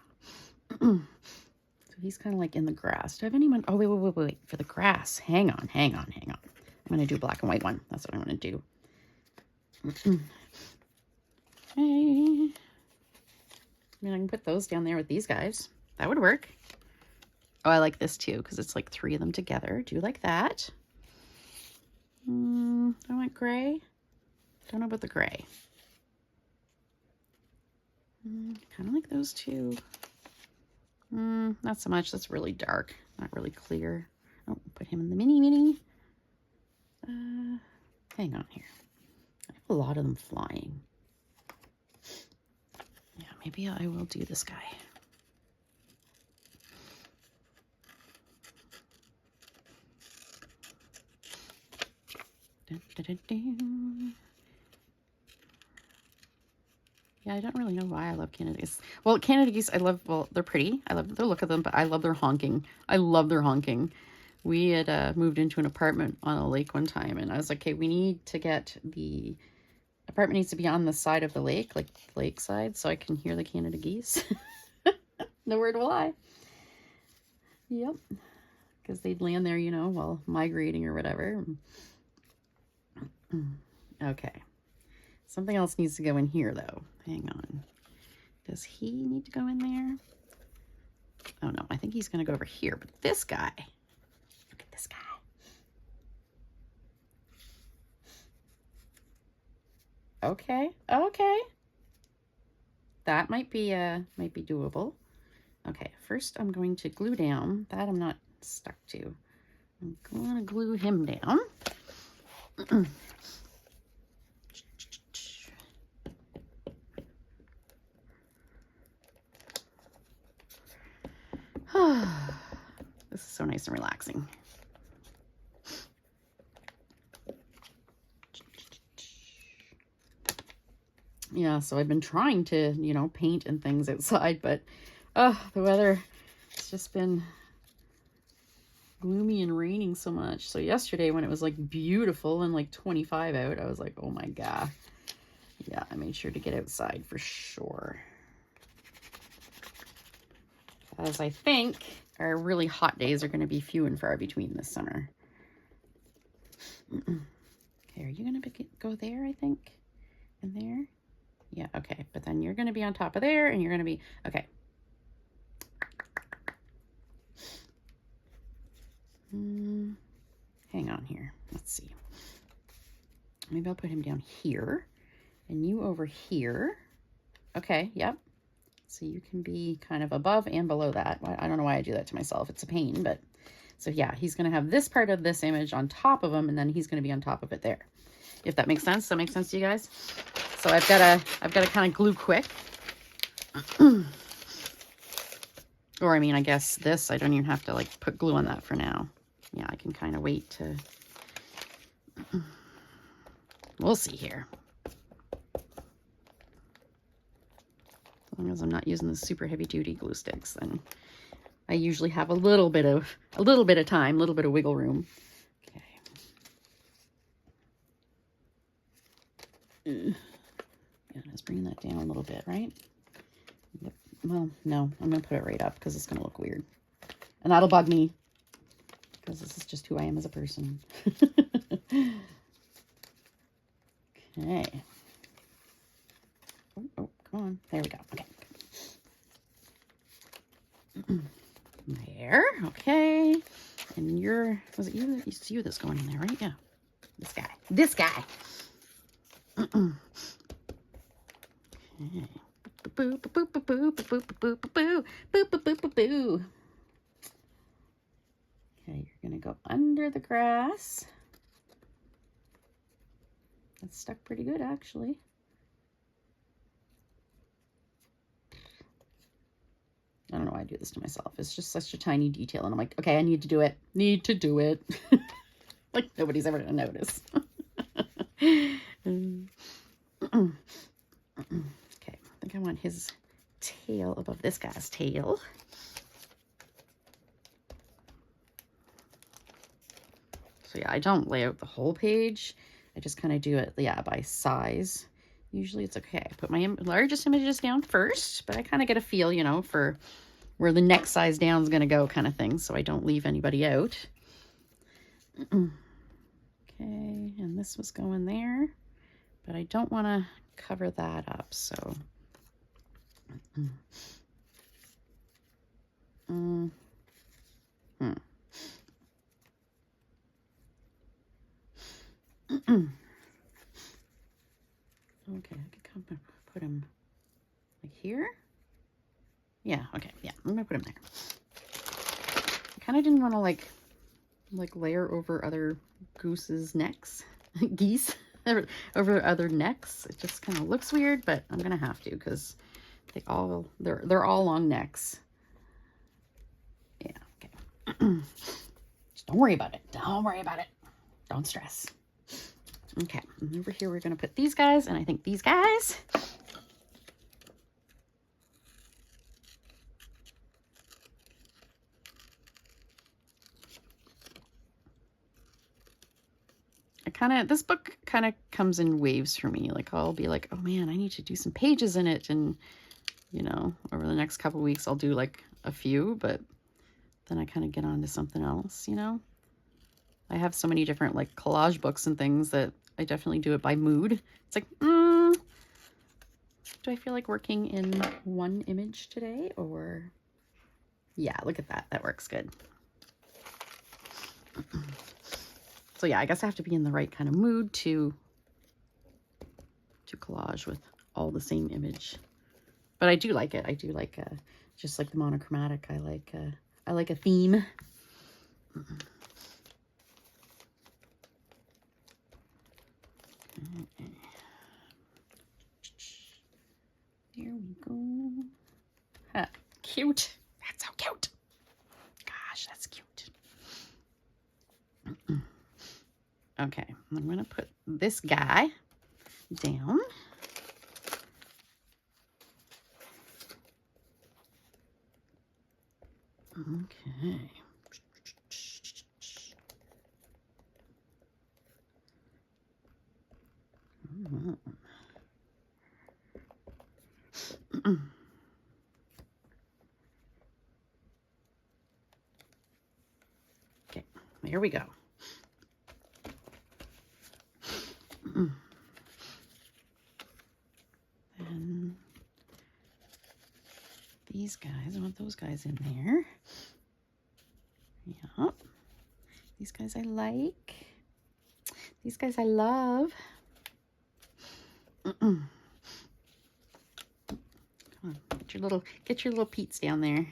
So he's kind of like in the grass. Do I have anyone? Oh, wait. For the grass. Hang on. I'm going to do a black and white one. That's what I'm going to do. Okay. I mean, I can put those down there with these guys. That would work. Oh, I like this too because it's like 3 of them together. Do you like that? I want gray. Don't know about the gray. Kind of like those two. Not so much. That's really dark. Not really clear. Oh, put him in the mini. Hang on here. I have a lot of them flying. Yeah, maybe I will do this guy. Dun, dun, dun, dun. Yeah, I don't really know why I love Canada Geese. Well, Canada Geese, well, they're pretty. I love the look of them, but I love their honking. I love their honking. We had moved into an apartment on a lake one time, and I was like, okay, we need to get the apartment needs to be on the side of the lake, like the lake side, so I can hear the Canada Geese. No word will lie. Yep. Because they'd land there, you know, while migrating or whatever. Okay. Something else needs to go in here, though. Hang on. Does he need to go in there? Oh, no. I think he's going to go over here. But this guy. Look at this guy. Okay. That might be doable. Okay. First, I'm going to glue down. That I'm not stuck to. I'm going to glue him down. This is so nice and relaxing. Yeah, so I've been trying to, you know, paint and things outside, but the weather has just been gloomy and raining so much. So yesterday when it was like beautiful and like 25 out, I was like, oh my God. Yeah, I made sure to get outside for sure. As I think our really hot days are going to be few and far between this summer. Okay, are you going to go there, I think? In there? Yeah, okay. But then you're going to be on top of there, and you're going to be... Okay. Hang on here. Let's see. Maybe I'll put him down here, and you over here. Okay, yep. So you can be kind of above and below that. I don't know why I do that to myself. It's a pain, but... So yeah, he's going to have this part of this image on top of him, and then he's going to be on top of it there. If that makes sense. Does that make sense to you guys? So I've got to kind of glue quick. Or I mean, I guess this, I don't even have to like put glue on that for now. Yeah, I can kind of wait to... We'll see here. As long as I'm not using the super heavy duty glue sticks, then I usually have a little bit of time, a little bit of wiggle room. Okay. Yeah, let's bring that down a little bit, right? Well, no, I'm going to put it right up because it's going to look weird. And that'll bug me because this is just who I am as a person. Okay. Oh, come on. There we go. Okay. There. Okay. And was it you? It's you that's going in there, right? Yeah. This guy. Okay. Boo, boo, boo, boo, boo, boo, boo, boo, boo, boo, boo, boo, boo, boo. Okay, you're gonna go under the grass. That's stuck pretty good, actually. I don't know why I do this to myself. It's just such a tiny detail, and I'm like, okay, I need to do it. Like nobody's ever gonna notice. Okay, I think I want his tail above this guy's tail. So yeah, I don't lay out the whole page. I just kind of do it, yeah, by size. Usually it's okay. I put my largest images down first, but I kind of get a feel, you know, for where the next size down is going to go kind of thing, so I don't leave anybody out. Okay, and this was going there, but I don't want to cover that up, so... Okay, I could come put him like here. Yeah, okay, yeah, I'm gonna put him there. I kind of didn't want to like layer over other goose's necks, geese, over other necks. It just kind of looks weird, but I'm gonna have to because they're all long necks. Yeah, okay. Just don't worry about it. Don't worry about it. Don't stress. Okay, and over here we're gonna put these guys, and I think these guys. This book kind of comes in waves for me. Like I'll be like, oh man, I need to do some pages in it. And, you know, over the next couple weeks, I'll do like a few, but then I kind of get on to something else, you know. I have so many different like collage books and things that I definitely do it by mood. It's like, do I feel like working in one image today? Or, yeah, look at that. That works good. So yeah, I guess I have to be in the right kind of mood to collage with all the same image. But I do like it. I do like just like the monochromatic. I like a theme. There we go. Huh, cute. That's so cute. Gosh, that's cute. Okay, I'm going to put this guy down. Okay. Okay, there we go. And these guys, I want those guys in there. Yep. These guys I like. These guys I love. Come on, get your little Pete's down there.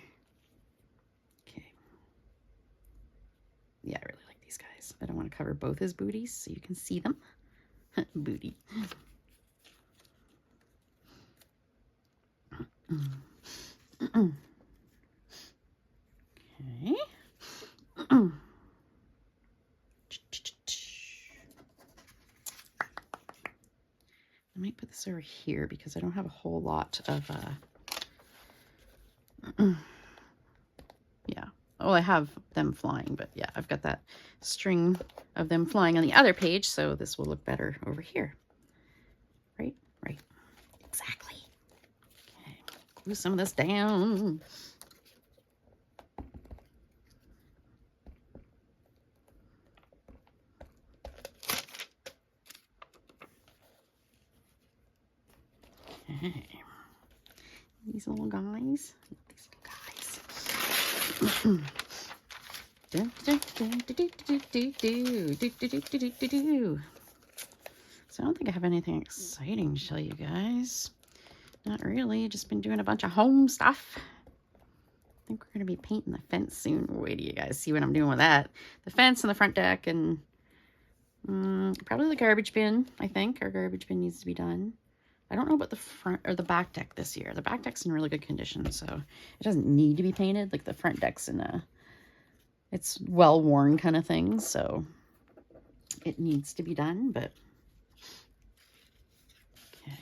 Okay. Yeah, I really like these guys. But I want to cover both his booties so you can see them. Booty. Okay. I might put this over here because I don't have a whole lot of yeah. Oh, I have them flying, but yeah, I've got that string of them flying on the other page, so this will look better over here. Right? Right. Exactly. Okay. Glue some of this down. Okay. These little guys. These little guys. So I don't think I have anything exciting to show you guys. Not really. Just been doing a bunch of home stuff. I think we're going to be painting the fence soon. Wait till you guys see what I'm doing with that. The fence and the front deck and probably the garbage bin, I think. Our garbage bin needs to be done. I don't know about the front or the back deck this year. The back deck's in really good condition, so it doesn't need to be painted. Like the front deck's in it's well worn kind of thing, so it needs to be done, but okay.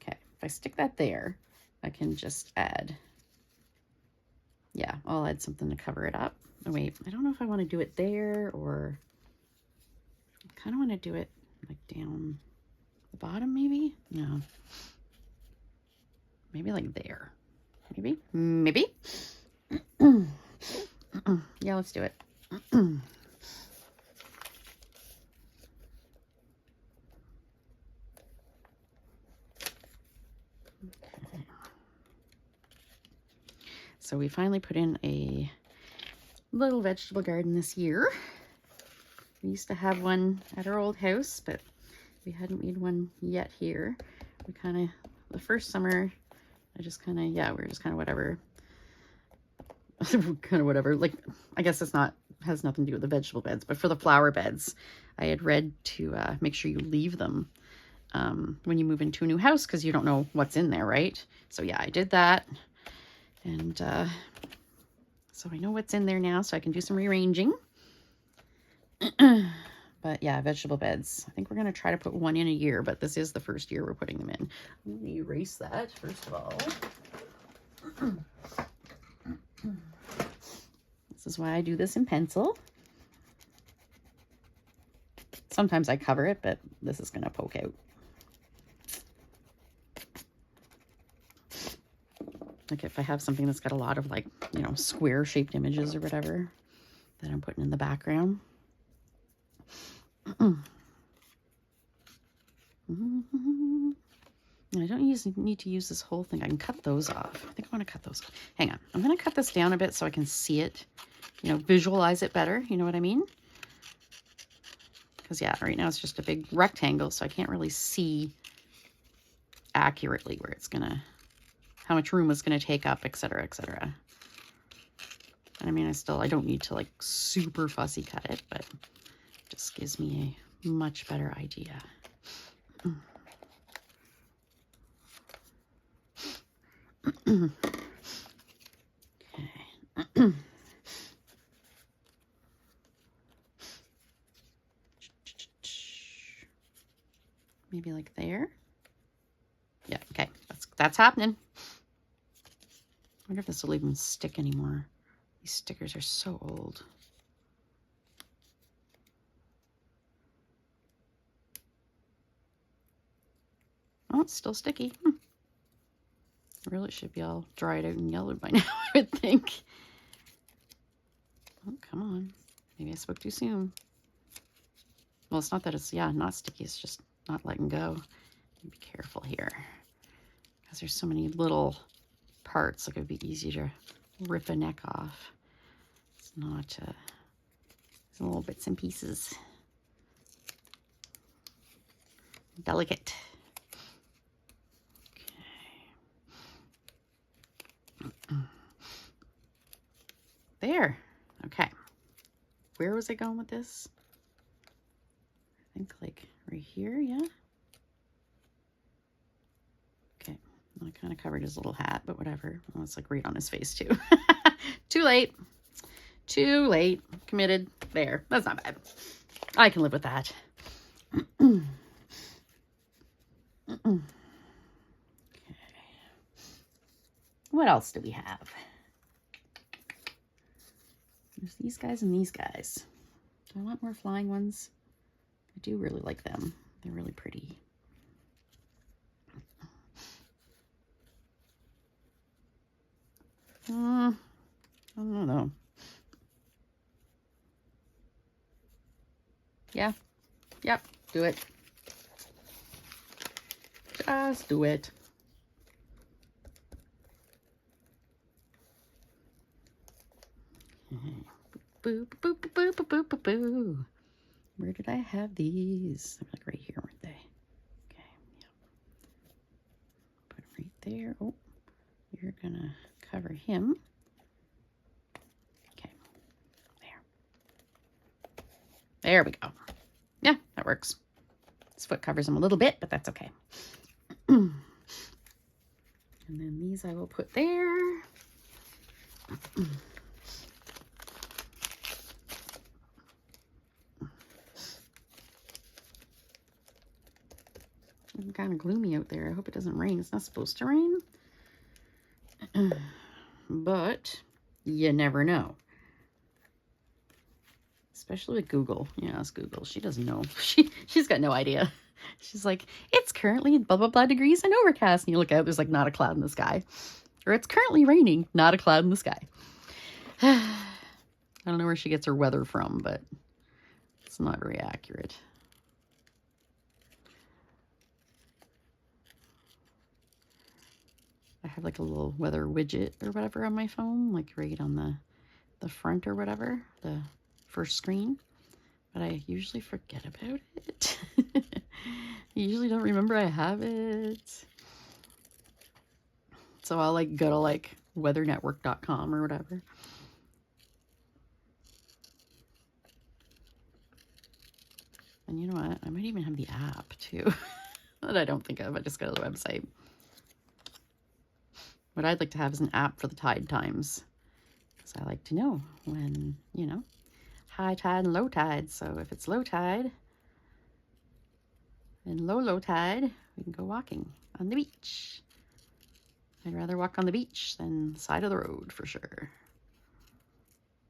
Okay, I stick that there, I can just add, yeah, I'll add something to cover it up. Oh, wait, I don't know if I want to do it there, or I kind of want to do it like down the bottom, maybe? No. Maybe like there. Maybe? Maybe? Yeah, let's do it. So we finally put in a little vegetable garden this year. We used to have one at our old house, but we hadn't made one yet here. We kind of, the first summer, I just kind of, yeah, we were just kind of whatever. Kind of whatever. Like, I guess it's not, has nothing to do with the vegetable beds, but for the flower beds, I had read to make sure you leave them when you move into a new house, because you don't know what's in there, right? So yeah, I did that. And so I know what's in there now, so I can do some rearranging. But yeah, vegetable beds. I think we're going to try to put one in a year, but this is the first year we're putting them in. I'm going to erase that, first of all. This is why I do this in pencil. Sometimes I cover it, but this is going to poke out. Like if I have something that's got a lot of like, you know, square shaped images or whatever that I'm putting in the background. I don't need to use this whole thing. I can cut those off. I think I want to cut those off. Hang on. I'm going to cut this down a bit so I can see it, you know, visualize it better. You know what I mean? Because yeah, right now it's just a big rectangle, so I can't really see accurately where it's going to, how much room it's going to take up, etc., etc. I mean, I don't need to like super fussy cut it, but it just gives me a much better idea. Okay. Maybe like there. Yeah, okay. That's happening. I wonder if this will even stick anymore. These stickers are so old. Oh, it's still sticky. Really should be all dried out and yellowed by now, I would think. Oh, come on. Maybe I spoke too soon. Well, it's not that it's, yeah, not sticky. It's just not letting go. Be careful here, because there's so many little parts. Like it would be easy to rip a neck off. It's not, it's little bits and pieces. Delicate. There. Okay. Where was I going with this? I think like right here, yeah. Okay. I kind of covered his little hat, but whatever. Oh, it's like right on his face too. Too late. Too late. Committed. There. That's not bad. I can live with that. Okay. What else do we have? There's these guys and these guys. Do I want more flying ones? I do really like them. They're really pretty. I don't know. Yeah. Yep. Do it. Just do it. Boo, boo, boo, boo, boo, boo, boo, boo. Where did I have these? They're like right here, weren't they? Okay, yeah. Put them right there. Oh, you're gonna cover him. Okay, there. There we go. Yeah, that works. This foot covers him a little bit, but that's okay. And then these I will put there. kind of gloomy out there. I hope it doesn't rain. It's not supposed to rain. But you never know. Especially with Google. Yeah, it's Google. She doesn't know. She's got no idea. She's like, it's currently blah, blah, blah degrees and overcast. And you look out, there's like not a cloud in the sky. Or it's currently raining, not a cloud in the sky. I don't know where she gets her weather from, but it's not very accurate. I have like a little weather widget or whatever on my phone, like right on the front or whatever, the first screen. But I usually forget about it. I usually don't remember I have it. So I'll like go to like weathernetwork.com or whatever. And you know what? I might even have the app too that I don't think of. I just go to the website. What I'd like to have is an app for the tide times. Because I like to know when, you know, high tide and low tide. So if it's low tide and low tide, we can go walking on the beach. I'd rather walk on the beach than the side of the road for sure.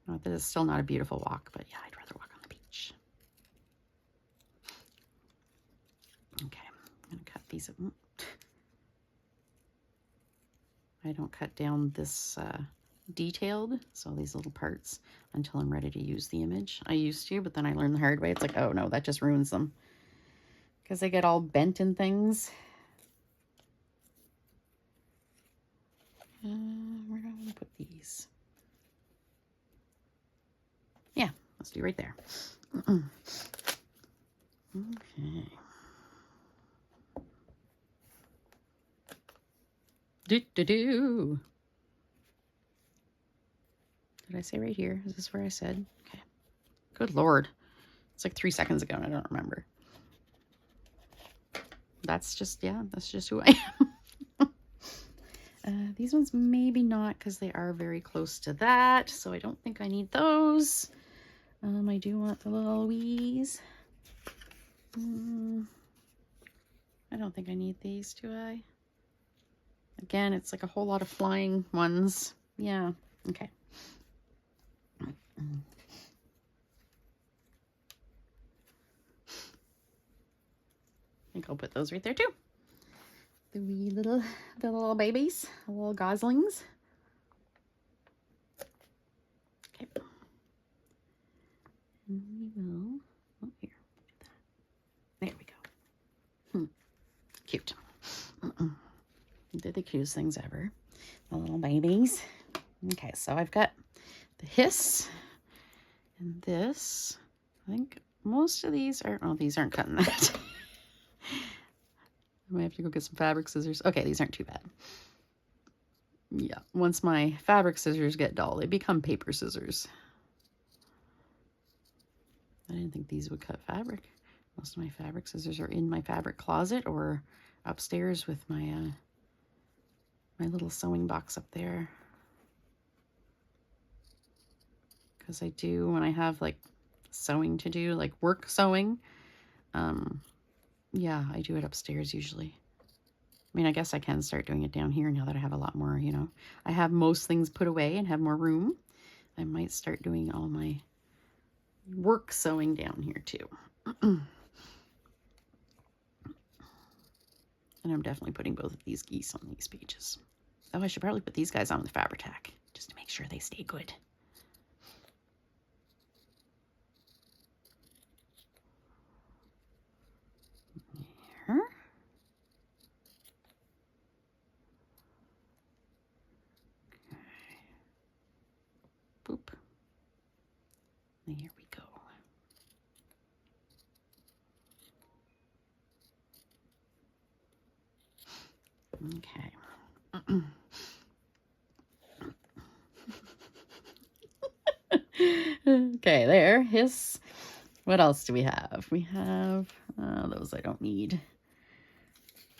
Not that it's still not a beautiful walk, but yeah, I'd rather walk on the beach. Okay, I'm going to cut these up. I don't cut down this detailed, so these little parts, until I'm ready to use the image. I used to, but then I learned the hard way. It's like, oh no, that just ruins them. Because they get all bent and things. Where do I want to put these? Yeah, let's do right there. Okay. Did I say right here? Is this where I said? Okay. Good Lord. It's like 3 seconds ago and I don't remember. That's just, yeah, that's just who I am. These ones maybe not because they are very close to that. So I don't think I need those. I do want the little Louise. I don't think I need these, do I? Again, it's like a whole lot of flying ones. Yeah, okay. I think I'll put those right there too. The little babies, the little goslings. Okay. And we will, oh here, do that. There we go. Cute. They're the cutest things ever. The little babies. Okay, so I've got the hiss and this. I think most of these are, oh, these aren't cutting that. I might have to go get some fabric scissors. Okay, these aren't too bad. Yeah, once my fabric scissors get dull, they become paper scissors. I didn't think these would cut fabric. Most of my fabric scissors are in my fabric closet or upstairs with my my little sewing box up there. Because I do, when I have like sewing to do, like work sewing, yeah, I do it upstairs usually. I mean, I guess I can start doing it down here now that I have a lot more, you know. I have most things put away and have more room. I might start doing all my work sewing down here too. And I'm definitely putting both of these geese on these pages. Oh, I should probably put these guys on with Fabri-Tac just to make sure they stay good. Here. Okay. Boop. There we go. Okay. Okay, there. Hiss. What else do we have? We have those I don't need.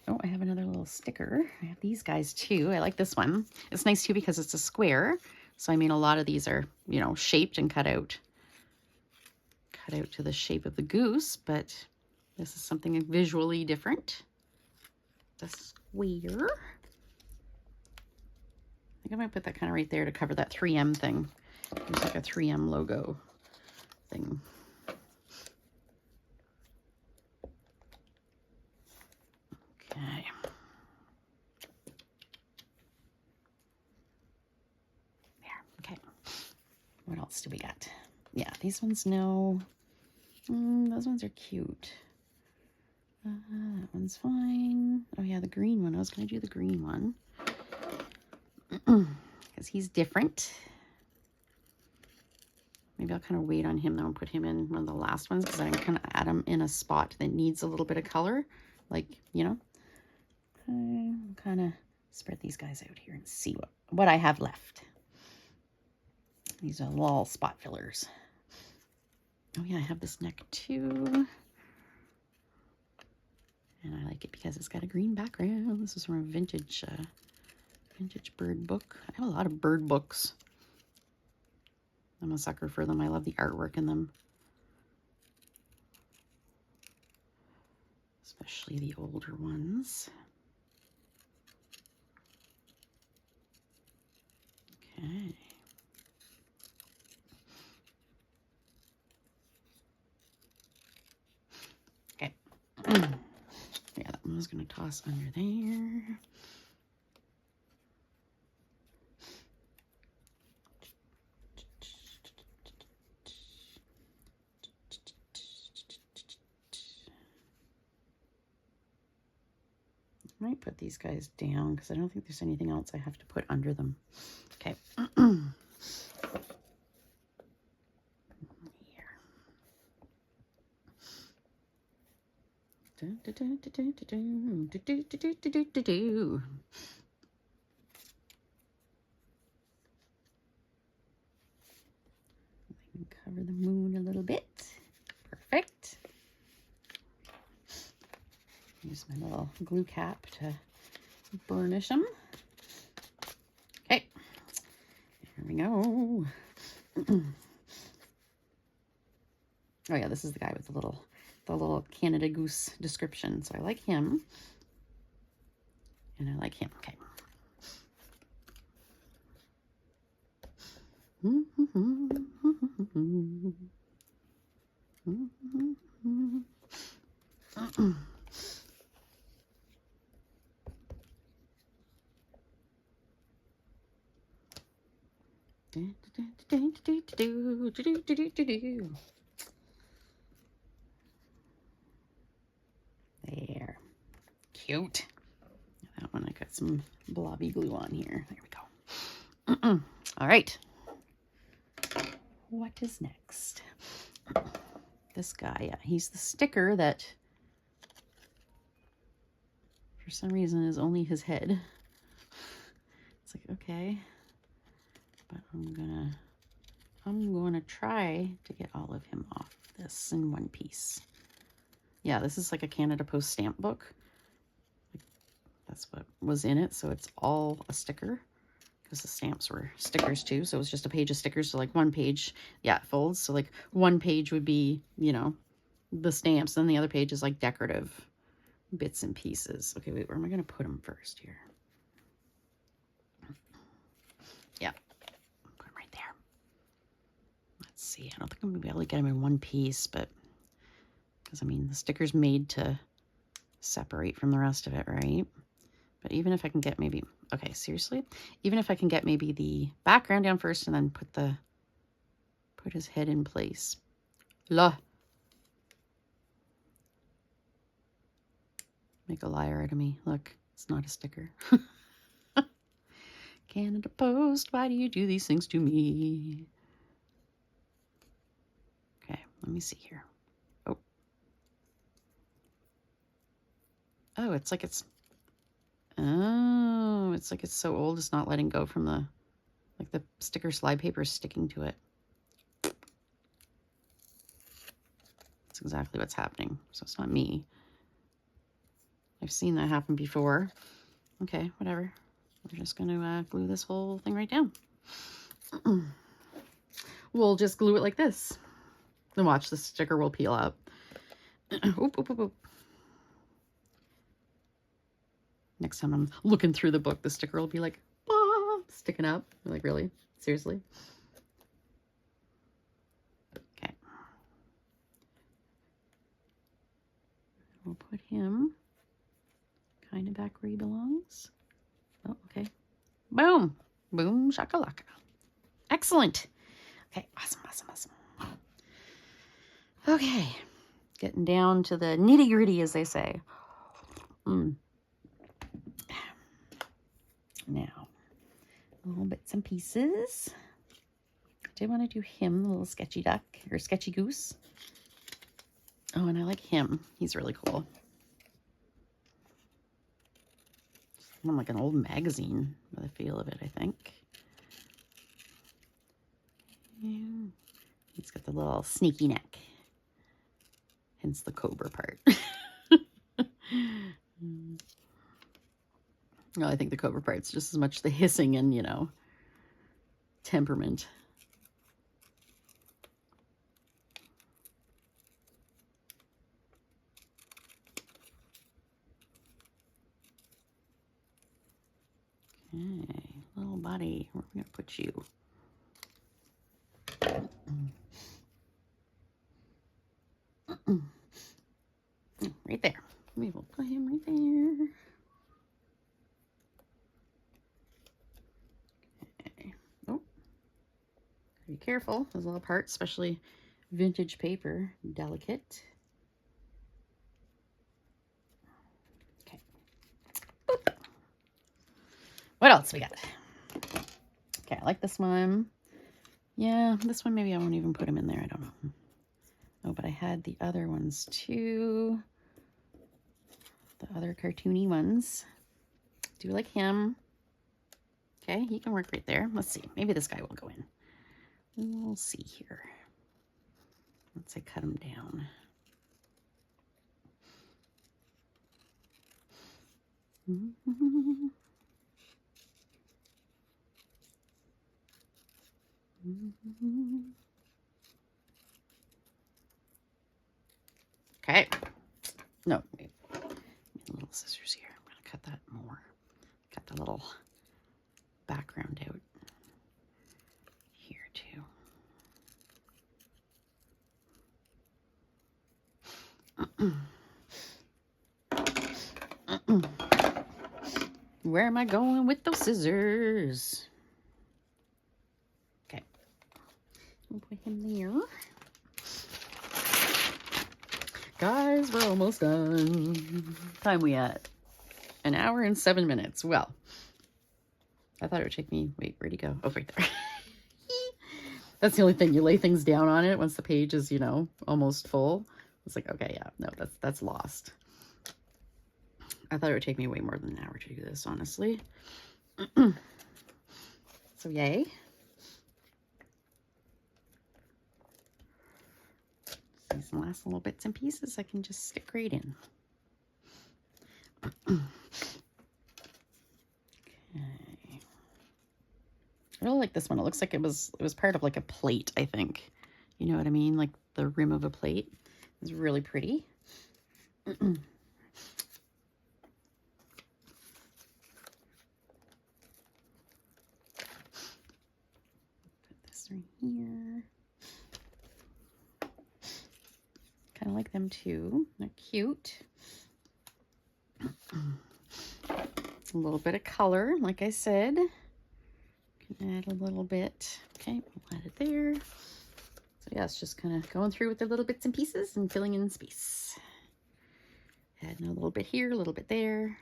Oh, I have another little sticker. I have these guys too. I like this one. It's nice too because it's a square. So I mean, a lot of these are, you know, shaped and cut out to the shape of the goose, but this is something visually different. the square. I think I might put that kind of right there to cover that 3M thing. It's like a 3M logo thing. Okay. There. Okay. What else do we got? Yeah, these ones, no. Those ones are cute. That one's fine. Oh yeah, the green one. I was going to do the green one. Because he's different. Maybe I'll kind of wait on him though and put him in one of the last ones because I can kind of add him in a spot that needs a little bit of color. Like, you know. I'll kind of spread these guys out here and see what I have left. These are little spot fillers. Oh yeah, I have this neck too. And I like it because it's got a green background. This is from a vintage bird book. I have a lot of bird books. I'm a sucker for them. I love the artwork in them. Especially the older ones. Okay. Okay. Yeah, that one was going to toss under there. I might put these guys down because I don't think there's anything else I have to put under them. Okay. Cover the moon a little bit. Perfect. Use my little glue cap to burnish them. Okay, here we go. Oh yeah, this is the guy with the little Canada Goose description. So I like him. And I like him. Okay. There. Cute. That one I got some blobby glue on here. There we go. All right. What is next? This guy, yeah, he's the sticker that for some reason is only his head. It's like, okay, but I'm gonna try to get all of him off this in one piece. Yeah, this is like a Canada Post stamp book. That's what was in it, so it's all a sticker because the stamps were stickers too. So it's just a page of stickers. So like one page, yeah, it folds. So like one page would be, you know, the stamps, and the other page is like decorative bits and pieces. Okay, wait, where am I going to put them first here? Yeah, put them right there. Let's see. I don't think I'm going to be able to get them in one piece, but because I mean, the sticker's made to separate from the rest of it, right? But even if I can get maybe, okay, seriously, even if I can get maybe the background down first and then put his head in place. La. Make a liar out of me. Look, it's not a sticker. Canada Post, why do you do these things to me? Okay, let me see here. Oh, it's like it's so old it's not letting go from the, like the sticker slide paper is sticking to it. That's exactly what's happening. So it's not me. I've seen that happen before. Okay, whatever. We're just going to glue this whole thing right down. We'll just glue it like this. Then watch, the sticker will peel out. Oop, oop, oop, oop. Next time I'm looking through the book, the sticker will be like, ah, sticking up. I'm like, really? Seriously? Okay. We'll put him kind of back where he belongs. Oh, okay. Boom. Boom shakalaka. Excellent. Okay, awesome, awesome, awesome. Okay, getting down to the nitty gritty, as they say. Now, little bits and pieces. I did want to do him, the little sketchy duck, or sketchy goose. Oh, and I like him. He's really cool. More like an old magazine by the feel of it, I think. Yeah. He's got the little sneaky neck. Hence the cobra part. Well, I think the cobra part's just as much the hissing and, you know, temperament. Okay, little buddy, where are we gonna put you? Right there. We will put him right there. Okay. Oh, be careful. Those little parts, especially vintage paper, delicate. Okay. Boop. What else we got? Okay, I like this one. Yeah, this one maybe I won't even put him in there. I don't know. Oh, but I had the other ones too. The other cartoony ones. Do like him. Okay, he can work right there. Let's see. Maybe this guy will go in. We'll see here. Once I cut him down. Okay. No, wait. Little scissors here. I'm gonna cut that more. Cut the little background out here too. Where am I going with those scissors? Okay. We'll put him there. Guys, we're almost done. Time we at? 1 hour and 7 minutes. Well, I thought it would take me, wait, where'd he go? Oh, right there. That's the only thing. You lay things down on it once the page is, you know, almost full. It's like, okay, yeah, no, that's lost. I thought it would take me way more than an hour to do this, honestly. So, yay. These last little bits and pieces I can just stick right in. Okay. I really like this one. It looks like it was part of like a plate, I think. You know what I mean? Like the rim of a plate. It's really pretty. Put this right here. Kind of like them too. They're cute. A little bit of color, like I said. Can add a little bit. Okay, we'll add it there. So yeah, it's just kind of going through with the little bits and pieces and filling in space. Adding a little bit here, a little bit there.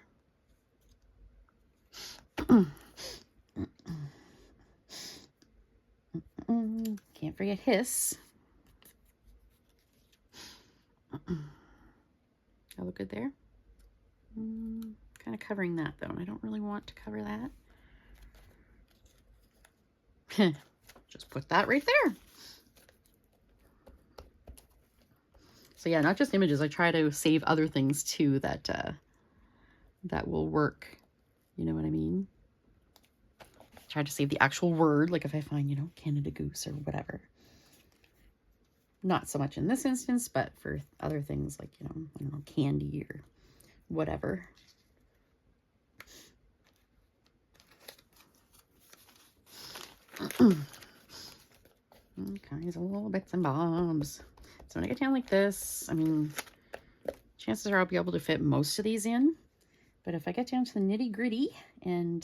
Can't forget hiss. I look good there. Kind of covering that though, and I don't really want to cover that. Just put that right there. So yeah, not just images. I try to save other things too that that will work. You know what I mean? Try to save the actual word, like if I find, you know, Canada Goose or whatever. Not so much in this instance, but for other things like, you know, I don't know, candy or whatever. All kinds of little bits and bobs. So when I get down like this, I mean, chances are I'll be able to fit most of these in. But if I get down to the nitty gritty and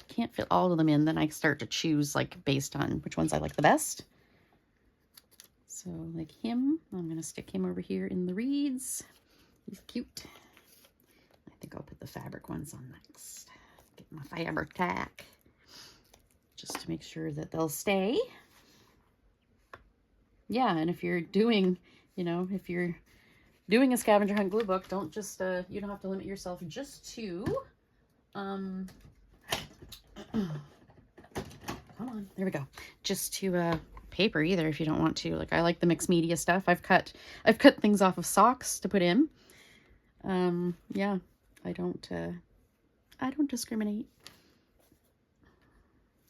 can't fit all of them in, then I start to choose like based on which ones I like the best. So like him, I'm going to stick him over here in the reeds. He's cute. I think I'll put the fabric ones on next. Get my fabric tack just to make sure that they'll stay. Yeah, and if you're doing, you know, if you're doing a scavenger hunt glue book, don't just, you don't have to limit yourself just to, come on, there we go. Just to, paper either if you don't want to. Like, I like the mixed media stuff. I've cut things off of socks to put in. Yeah, I don't discriminate.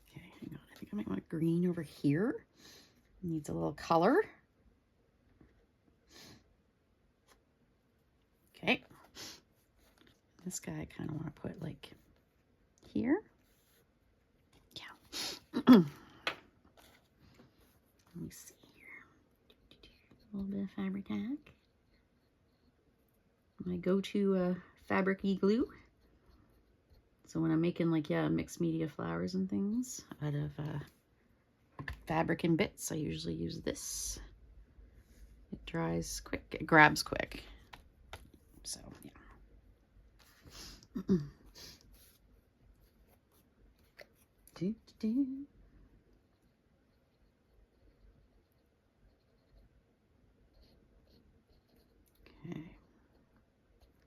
Okay, hang on. I think I might want a green over here. Needs a little color. Okay. This guy I kind of want to put like here. Yeah. Let me see here. A little bit of fabric tack. My go-to fabric-y glue. So when I'm making like, yeah, mixed media flowers and things out of fabric and bits, I usually use this. It dries quick, it grabs quick. So, yeah. Okay.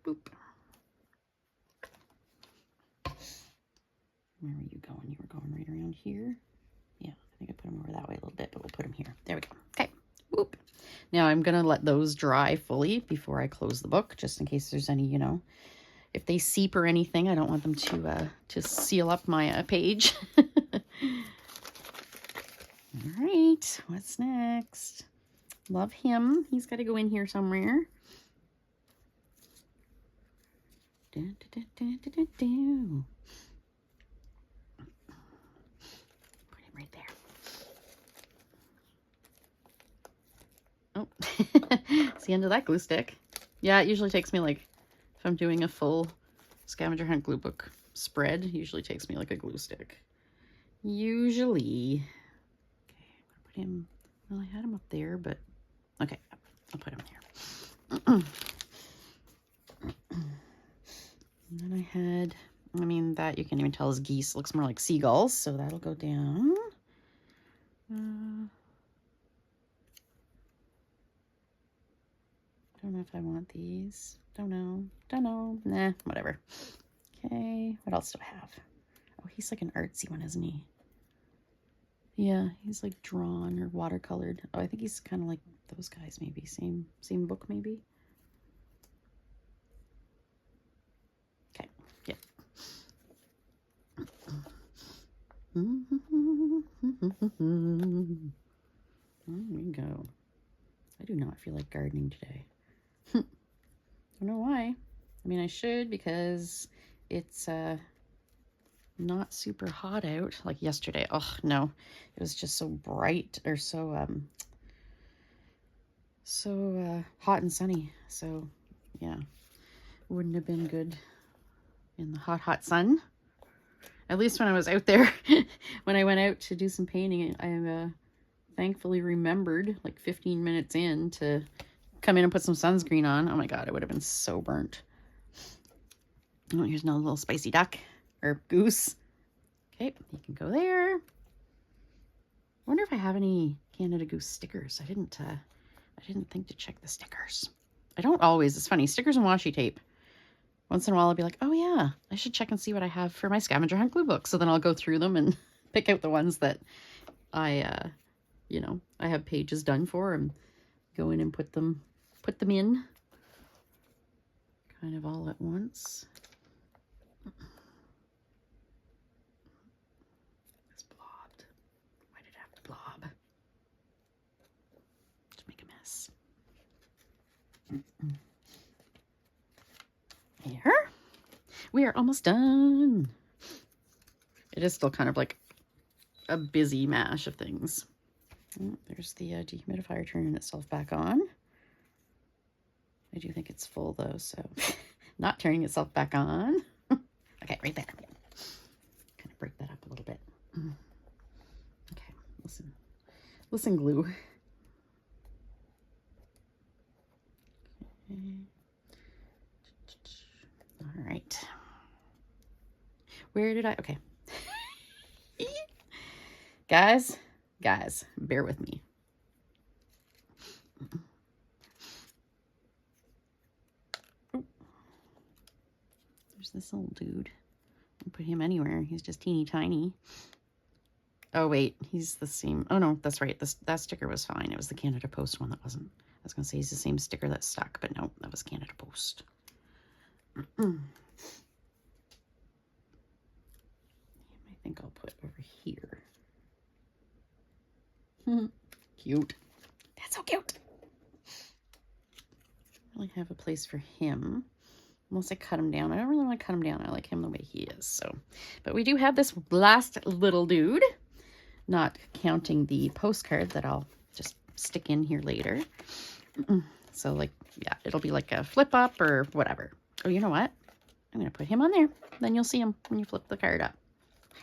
Boop. Where were you going? You were going right around here. Yeah, I think I put them over that way a little bit, but we'll put them here. There we go. Okay. Whoop. Now I'm going to let those dry fully before I close the book, just in case there's any, you know, if they seep or anything, I don't want them to seal up my page. All right, what's next? Love him. He's got to go in here somewhere. Put him right there. Oh, it's the end of that glue stick. Yeah, it usually takes me like, if I'm doing a full scavenger hunt glue book spread, it usually takes me like a glue stick. Usually. Okay, I'm gonna put him, well, I had him up there, but okay, I'll put him here. And then I had, I mean, that you can't even tell is geese. Looks more like seagulls, so that'll go down. Don't know if I want these. Don't know. Nah, whatever. Okay, what else do I have? Oh, he's like an artsy one, isn't he? Yeah, he's like drawn or watercolored. Oh, I think he's kind of like those guys, maybe. Same book, maybe. Okay, yeah. There we go. I do not feel like gardening today. Don't know why. I mean, I should, because it's not super hot out like yesterday. Oh no, it was just so bright, or so hot and sunny. So yeah, wouldn't have been good in the hot sun. At least when I was out there, when I went out to do some painting, I thankfully remembered like 15 minutes in to come in and put some sunscreen on. Oh my god, it would have been so burnt. Oh, here's another little spicy duck or goose. Okay, you can go there. I wonder if I have any Canada Goose stickers. I didn't think to check the stickers. I don't always. It's funny, stickers and washi tape. Once in a while I'll be like, oh yeah, I should check and see what I have for my scavenger hunt glue book. So then I'll go through them and pick out the ones that I you know, I have pages done for, and go in and put them in kind of all at once. It's blobbed. Why did it have to blob? Just make a mess. Here. We are almost done. It is still kind of like a busy mash of things. Oh, there's the dehumidifier turning itself back on. I do think it's full though, so not turning itself back on. Okay, right there. Kind of break that up a little bit. Okay, listen, glue. Okay. All right. Where did I? Okay. Guys, bear with me. There's this little dude. I'll put him anywhere. He's just teeny tiny. Oh, wait. He's the same. Oh, no, that's right. That sticker was fine. It was the Canada Post one that wasn't. I was going to say he's the same sticker that stuck, but no, that was Canada Post. I think I'll put over here. Cute. That's so cute. I really have a place for him. Unless I cut him down. I don't really want to cut him down. I like him the way he is. So, but we do have this last little dude. Not counting the postcard that I'll just stick in here later. So like, yeah, it'll be like a flip up or whatever. Oh, you know what? I'm going to put him on there. Then you'll see him when you flip the card up.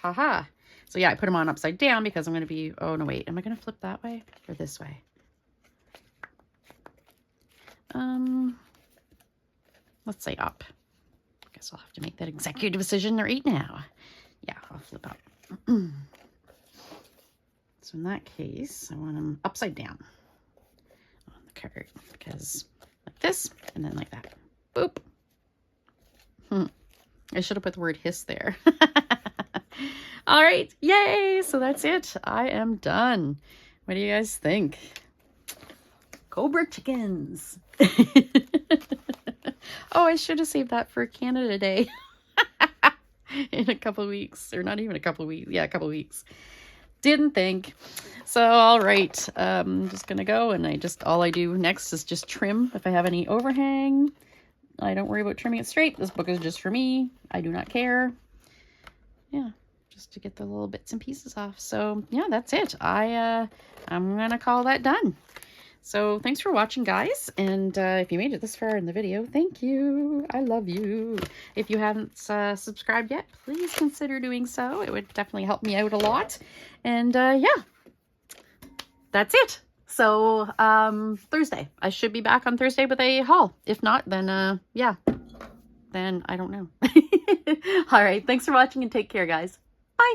Haha. So yeah, I put him on upside down because I'm going to be, oh no, wait. Am I going to flip that way or this way? Let's say up. I guess I'll have to make that executive decision right now. Yeah, I'll flip up. So in that case, I want them upside down on the card because like this and then like that. Boop. I should have put the word hiss there. All right. Yay. So that's it. I am done. What do you guys think? Cobra chickens. Oh, I should have saved that for Canada Day in a couple of weeks, or not even a couple of weeks. Yeah, a couple of weeks. Didn't think. So, all right. I'm just going to go and all I do next is just trim if I have any overhang. I don't worry about trimming it straight. This book is just for me. I do not care. Yeah, just to get the little bits and pieces off. So, yeah, that's it. I'm going to call that done. So thanks for watching, guys. And if you made it this far in the video, thank you. I love you. If you haven't subscribed yet, please consider doing so. It would definitely help me out a lot. And yeah, that's it. So Thursday. I should be back on Thursday with a haul. If not, then yeah, then I don't know. All right. Thanks for watching and take care, guys. Bye.